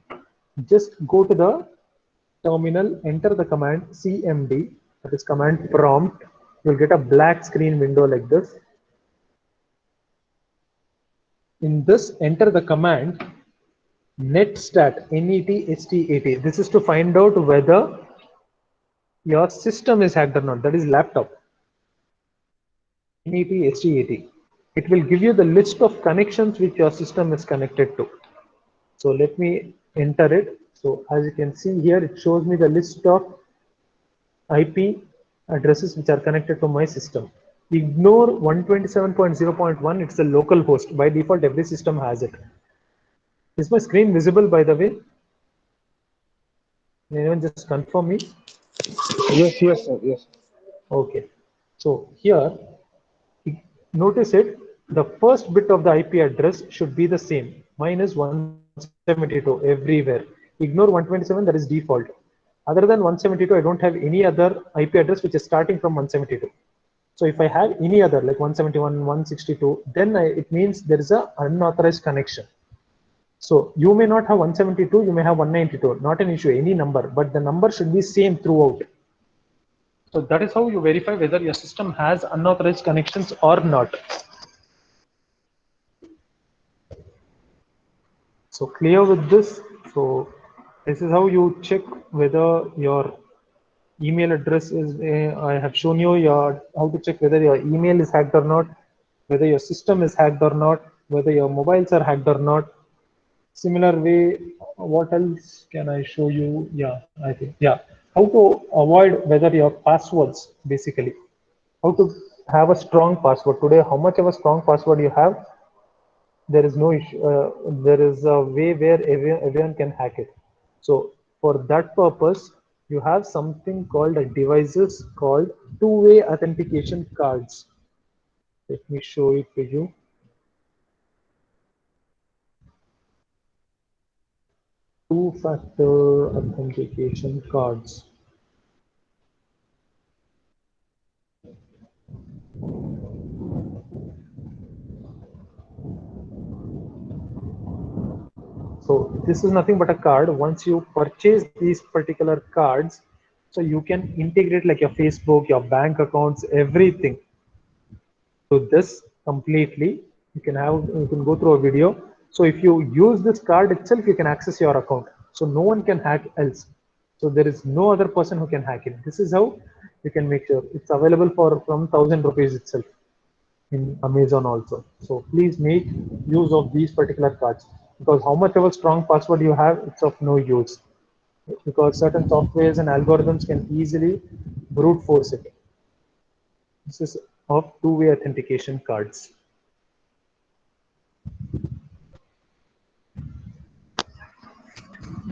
just go to the terminal, enter the command cmd, that is command prompt. You'll get a black screen window like this. In this, enter the command netstat, N-E-T-S-T-A-T. This is to find out whether your system is hacked or not, that is laptop. N-E-T-S-T-A-T. It will give you the list of connections which your system is connected to. So let me enter it. So as you can see here, it shows me the list of IP addresses which are connected to my system. Ignore 127.0.1, it's a local host. By default, every system has it. Is my screen visible, by the way? Can anyone just confirm me? Yes, yes, sir. Yes. Okay. So here, notice it, the first bit of the IP address should be the same. Mine is 172 everywhere. Ignore 127, that is default. Other than 172, I don't have any other IP address which is starting from 172. So if I have any other like 171, 162, then it means there is an unauthorized connection. So you may not have 172, you may have 192, not an issue, any number, but the number should be same throughout. So that is how you verify whether your system has unauthorized connections or not. So clear with this. So this is how you check whether your email address is, I have shown you how to check whether your email is hacked or not, whether your system is hacked or not, whether your mobiles are hacked or not. Similar way, what else can I show you? Yeah, I think, yeah. How to avoid whether your passwords, basically. How to have a strong password. Today, how much of a strong password you have, there is no issue. There is a way where everyone can hack it. So for that purpose, you have something called a devices called two-way authentication cards. Let me show it to you. Two-factor authentication cards. So this is nothing but a card. Once you purchase these particular cards, so you can integrate like your Facebook, your bank accounts, everything to this completely. You can go through a video. So if you use this card itself, you can access your account. So no one can hack else. So there is no other person who can hack it. This is how you can make sure it's available for from 1,000 rupees itself in Amazon also. So please make use of these particular cards, because how much of a strong password you have, it's of no use, because certain softwares and algorithms can easily brute force it. This is of two-way authentication cards.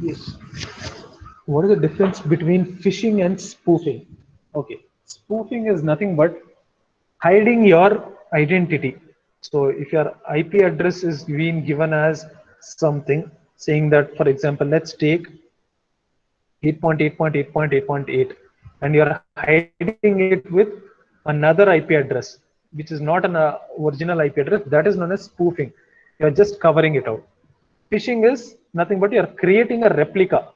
Yes. What is the difference between phishing and spoofing? Okay, spoofing is nothing but hiding your identity. So if your IP address is being given as something, saying that, for example, let's take 8.8.8.8.8, and you're hiding it with another IP address, which is not an original IP address, that is known as spoofing. You're just covering it out. Phishing is nothing but you're creating a replica.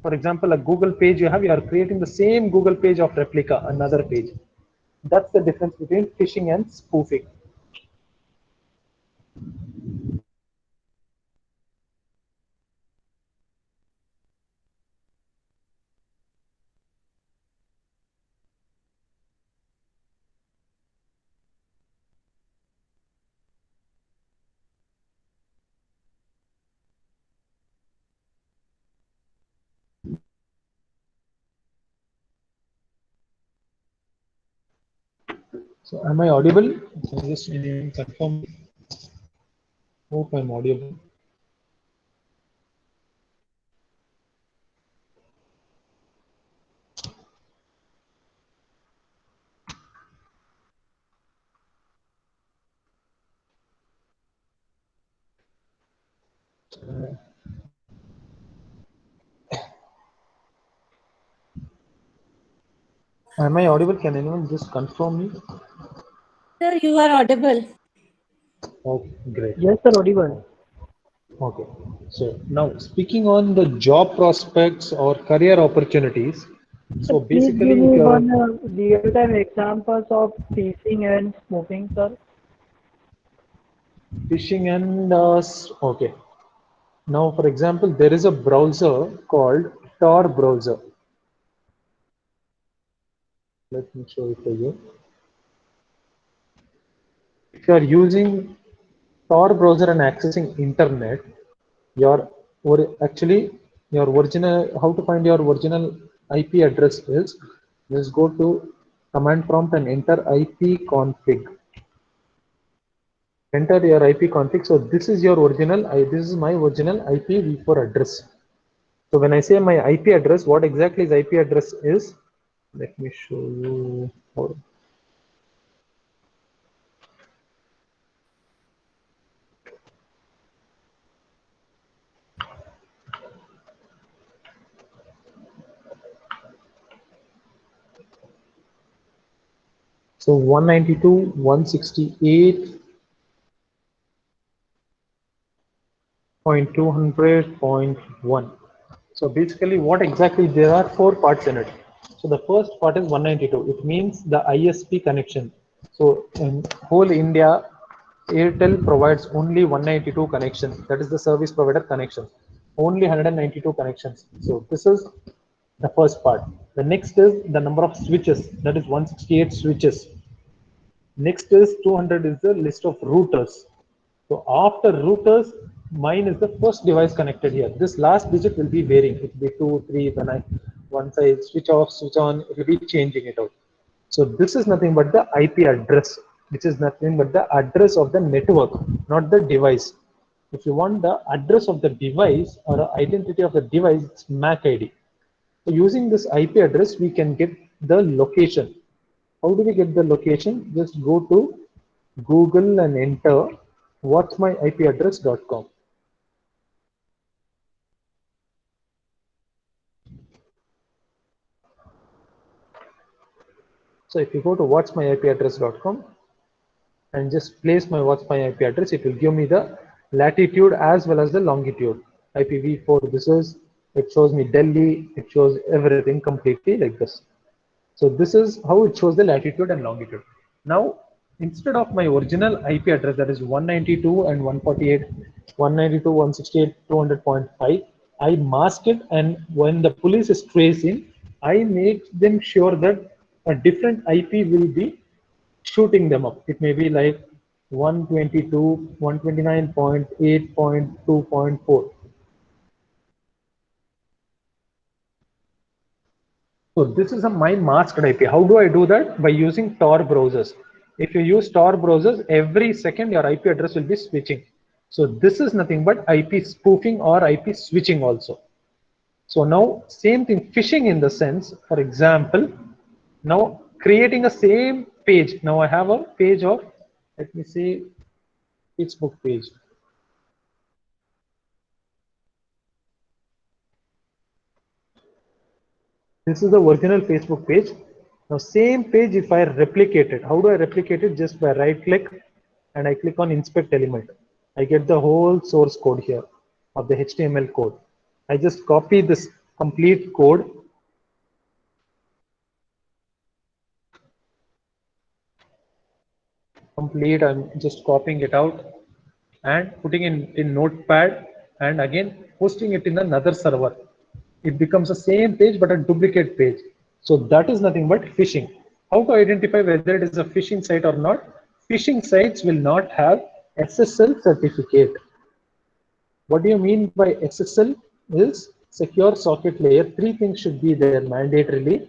For example, a Google page you have, you are creating the same Google page of replica, another page. That's the difference between phishing and spoofing. So am I audible? Can you just confirm? Hope I'm audible. Am I audible? Can anyone just confirm me? Sir, you are audible. Okay, great. Yes, sir, audible. Okay. So now speaking on the job prospects or career opportunities. So Please give basically, if me you're one real-time examples of phishing and spoofing, sir. phishing and okay. Now, for example, there is a browser called Tor browser. Let me show it to you. If you are using Tor browser and accessing internet, your actually your original, how to find your original IP address is just go to command prompt and enter IP config. Enter your IP config. So this is your original. This is my original IPv4 address. So when I say my IP address, what exactly is IP address is? Let me show you. So 192.168.200.1. So basically what exactly, there are 4 parts in it. So the first part is 192. It means the ISP connection. So in whole India, Airtel provides only 192 connections. That is the service provider connection. Only 192 connections. So this is the first part. The next is the number of switches. That is 168 switches. Next is 200 is the list of routers. So after routers, mine is the first device connected here. This last digit will be varying. It will be 2, 3. When once I switch off, switch on, it will be changing it out. So this is nothing but the IP address, which is nothing but the address of the network, not the device. If you want the address of the device or identity of the device, it's MAC ID. So using this IP address, we can get the location. How do we get the location? Just go to Google and enter what'smyipaddress.com. So if you go to what'smyipaddress.com and just place my what's my IP address, it will give me the latitude as well as the longitude. IPv4, this is, it shows me Delhi, it shows everything completely like this. So this is how it shows the latitude and longitude. Now, instead of my original IP address, that is 192 and 148, 192, 168, 200.5, I mask it, and when the police is tracing, I make them sure that a different IP will be shooting them up. It may be like 122, 129.8.2.4. So this is my masked IP. How do I do that? By using Tor browsers. If you use Tor browsers, every second your IP address will be switching. So this is nothing but IP spoofing or IP switching also. So now same thing, phishing in the sense, for example, now creating a same page. Now I have a page of, let me say, Facebook page. This is the original Facebook page. Now same page, if I replicate it, how do I replicate it? Just by right click and I click on inspect element. I get the whole source code here of the HTML code. I just copy this complete code. I'm just copying it out and putting in Notepad and again posting it in another server. It becomes the same page but a duplicate page. So that is nothing but phishing. How to identify whether it is a phishing site or not? Phishing sites will not have SSL certificate. What do you mean by SSL? Is secure socket layer. 3 things should be there mandatorily.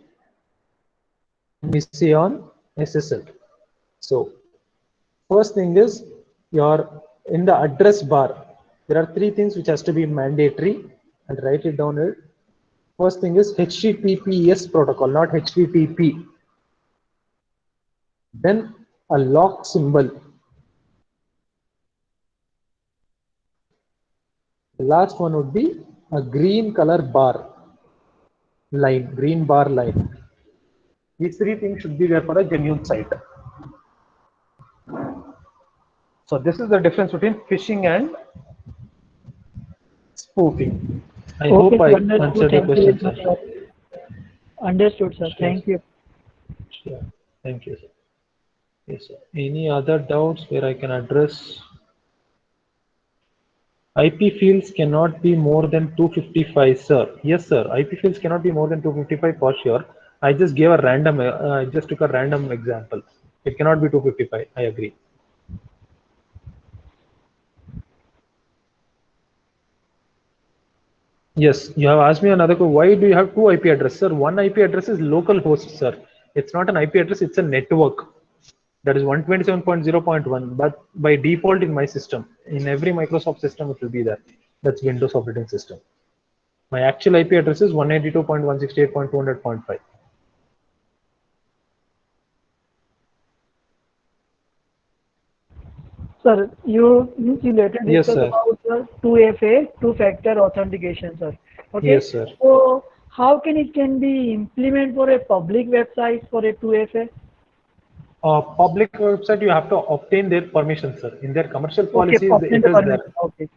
Let me say on SSL. So first thing is your in the address bar, there are three things which has to be mandatory, and write it down here. First thing is HTTPS protocol, not HTTP. Then a lock symbol. The last one would be a green color bar line, green bar line. These three things should be there for a genuine site. So this is the difference between phishing and spoofing. I Okay, hope sir, I understood. answered your Thank you question, very much, sir. sir. Understood, sir. Sure, Thank you. sure. Thank you, sir. Yes, sir. Any other doubts where I can address? IP fields cannot be more than 255, sir. Yes, sir. IP fields cannot be more than 255 for sure. I just gave a random, I just took a random example. It cannot be 255. I agree. Yes, you have asked me another question. Why do you have two IP addresses, sir? One IP address is local host, sir. It's not an IP address, it's a network. That is 127.0.1, but by default in my system, in every Microsoft system, it will be there. That's Windows operating system. My actual IP address is 192.168.200.5. Sir, you later Yes, discuss sir. about the 2FA, two-factor authentication, sir. Okay. Yes, sir. So how can be implemented for a public website for a 2FA? Public website, you have to obtain their permission, sir. In their commercial Okay, policies, obtain it the is there. permission. Okay.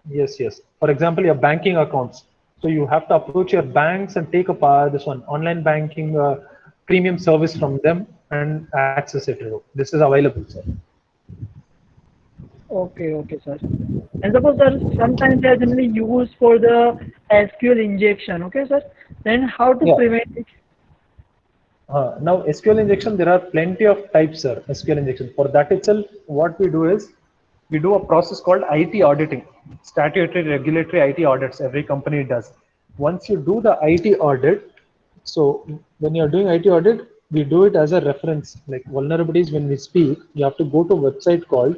Yes, yes. For example, your banking accounts. So you have to approach your banks and take a this one online banking premium service from them and access it. This is available, sir. Okay, sir. And suppose, sir, sometimes they are generally used for the SQL injection. Okay, sir. Then how to Yeah. prevent it? Now SQL injection, there are plenty of types, sir. SQL injection. For that itself, what we do is we do a process called IT auditing, statutory regulatory IT audits. Every company does. Once you do the IT audit, so when you're doing IT audit, we do it as a reference. Like vulnerabilities, when we speak, you have to go to a website called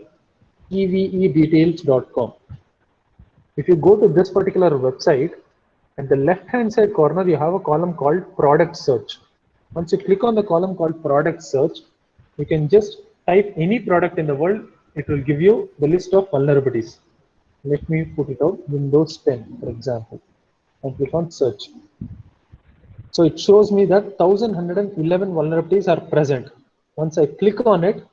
evedetails.com. If you go to this particular website, at the left hand side corner, you have a column called product search. Once you click on the column called product search, you can just type any product in the world. It will give you the list of vulnerabilities. Let me put it out, Windows 10, for example, and click on search. So it shows me that 1111 vulnerabilities are present. Once I click on it,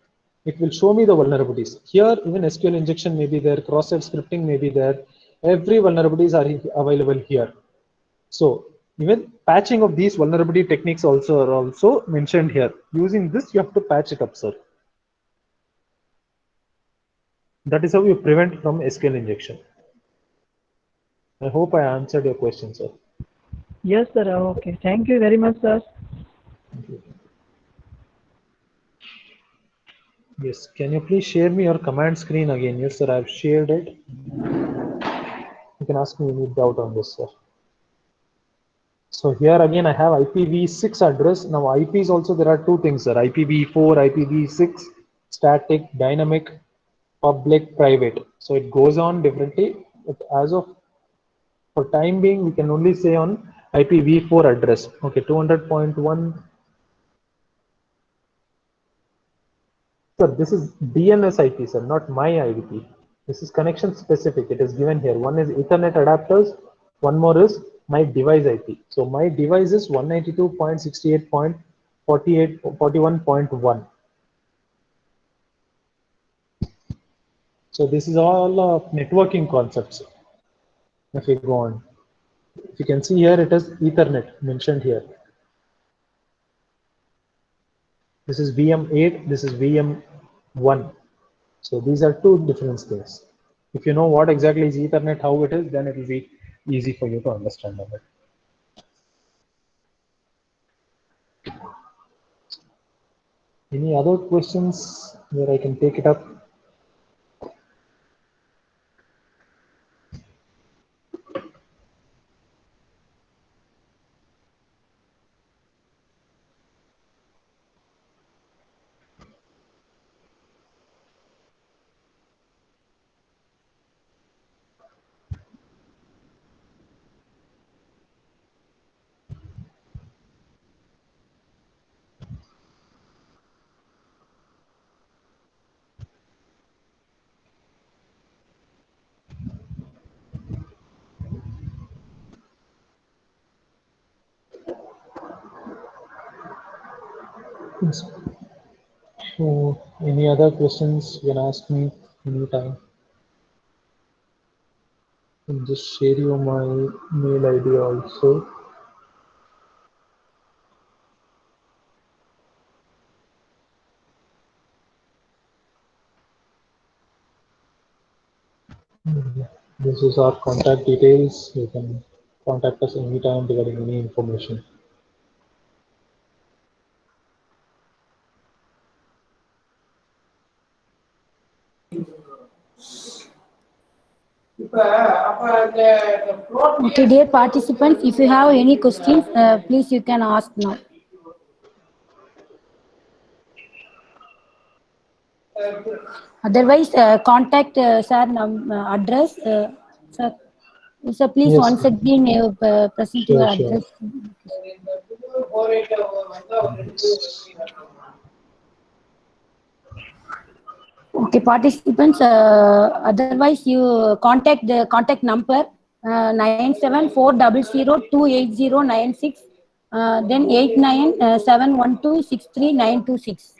it will show me the vulnerabilities. Here, even SQL injection may be there, cross-site scripting may be there. Every vulnerabilities are available here. So even patching of these vulnerability techniques also are also mentioned here. Using this, you have to patch it up, sir. That is how you prevent from SQL injection. I hope I answered your question, sir. Yes, sir. Okay. Thank you very much, sir. Thank you. Yes, can you please share me your command screen again? Yes, sir, I've shared it. You can ask me any doubt on this, sir. So here again, I have IPv6 address. Now IPs also, there are two things, sir. IPv4, IPv6, static, dynamic, public, private. So it goes on differently, but as of for time being, we can only say on IPv4 address. Okay, 200.1. Sir, this is DNS IP, sir, not my IP. This is connection specific. It is given here. One is Ethernet adapters. One more is my device IP. So my device is 192.68.41.1. So this is all networking concepts. If you go on, if you can see here, it is Ethernet mentioned here. This is VM8. This is VM1. So these are two different things. If you know what exactly is Ethernet, how it is, then it will be easy for you to understand of it. Any other questions where I can take it up? Yes. So, any other questions you can ask me anytime. I'll just share you my mail ID also. This is our contact details. You can contact us anytime regarding any information. Okay, dear participants, if you have any questions, please you can ask now. Otherwise, contact sir address. Sir, sir, please Yes, once again present your sure, sure. address. Okay, participants. Otherwise, you contact the contact number 9740028096. Then 8971263926.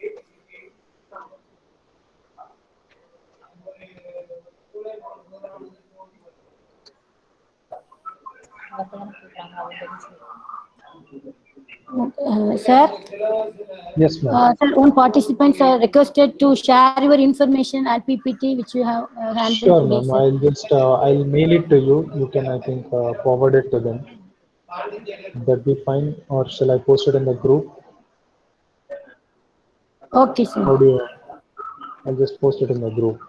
Sir, Yes, ma'am. sir, own participants are requested to share your information and PPT which you have handled Sure, today, ma'am. sir. I'll just I'll mail it to you. You can, I think, forward it to them. Would that be fine, or shall I post it in the group? Okay, sir. How do you? I'll just post it in the group.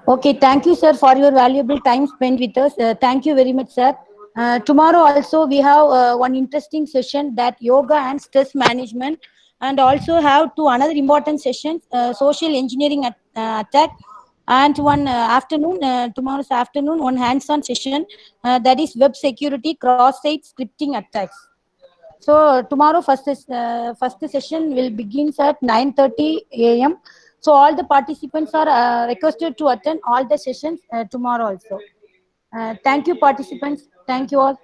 Okay, thank you, sir, for your valuable time spent with us. Thank you very much, sir. Tomorrow also we have one interesting session, that yoga and stress management, and also have two another important sessions, social engineering attack, and one afternoon, tomorrow's afternoon, one hands-on session, that is web security cross-site scripting attacks. So tomorrow first session will begins at 9:30 a.m. So all the participants are requested to attend all the sessions tomorrow also. Thank you, participants. Thank you all.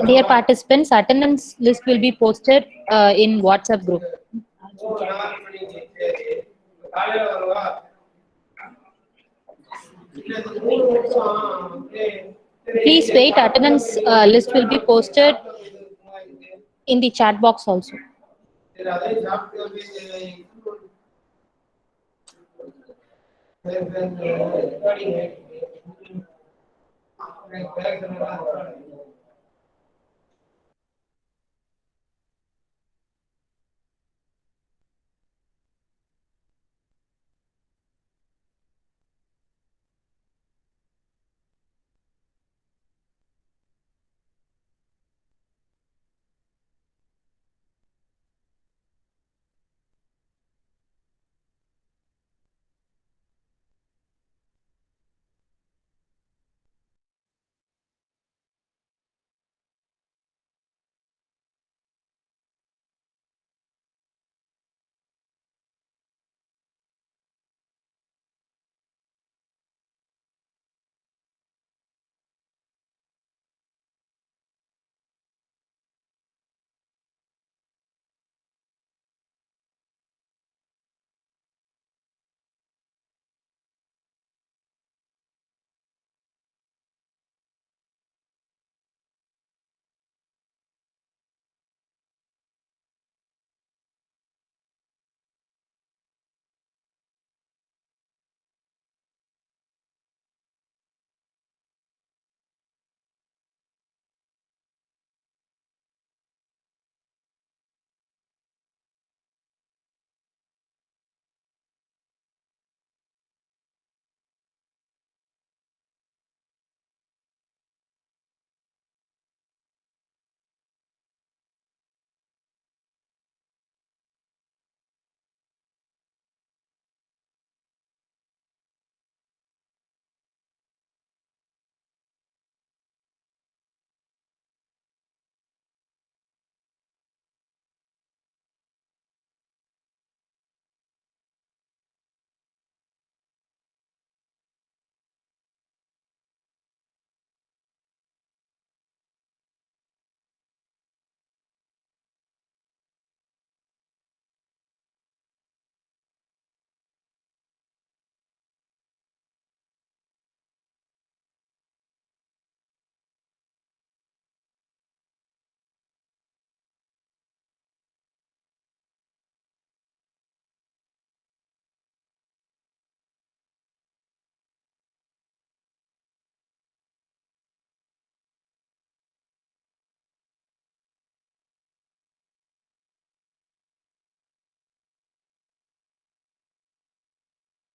Dear participants, attendance list will be posted in WhatsApp group. Please wait, attendance list will be posted in the chat box also.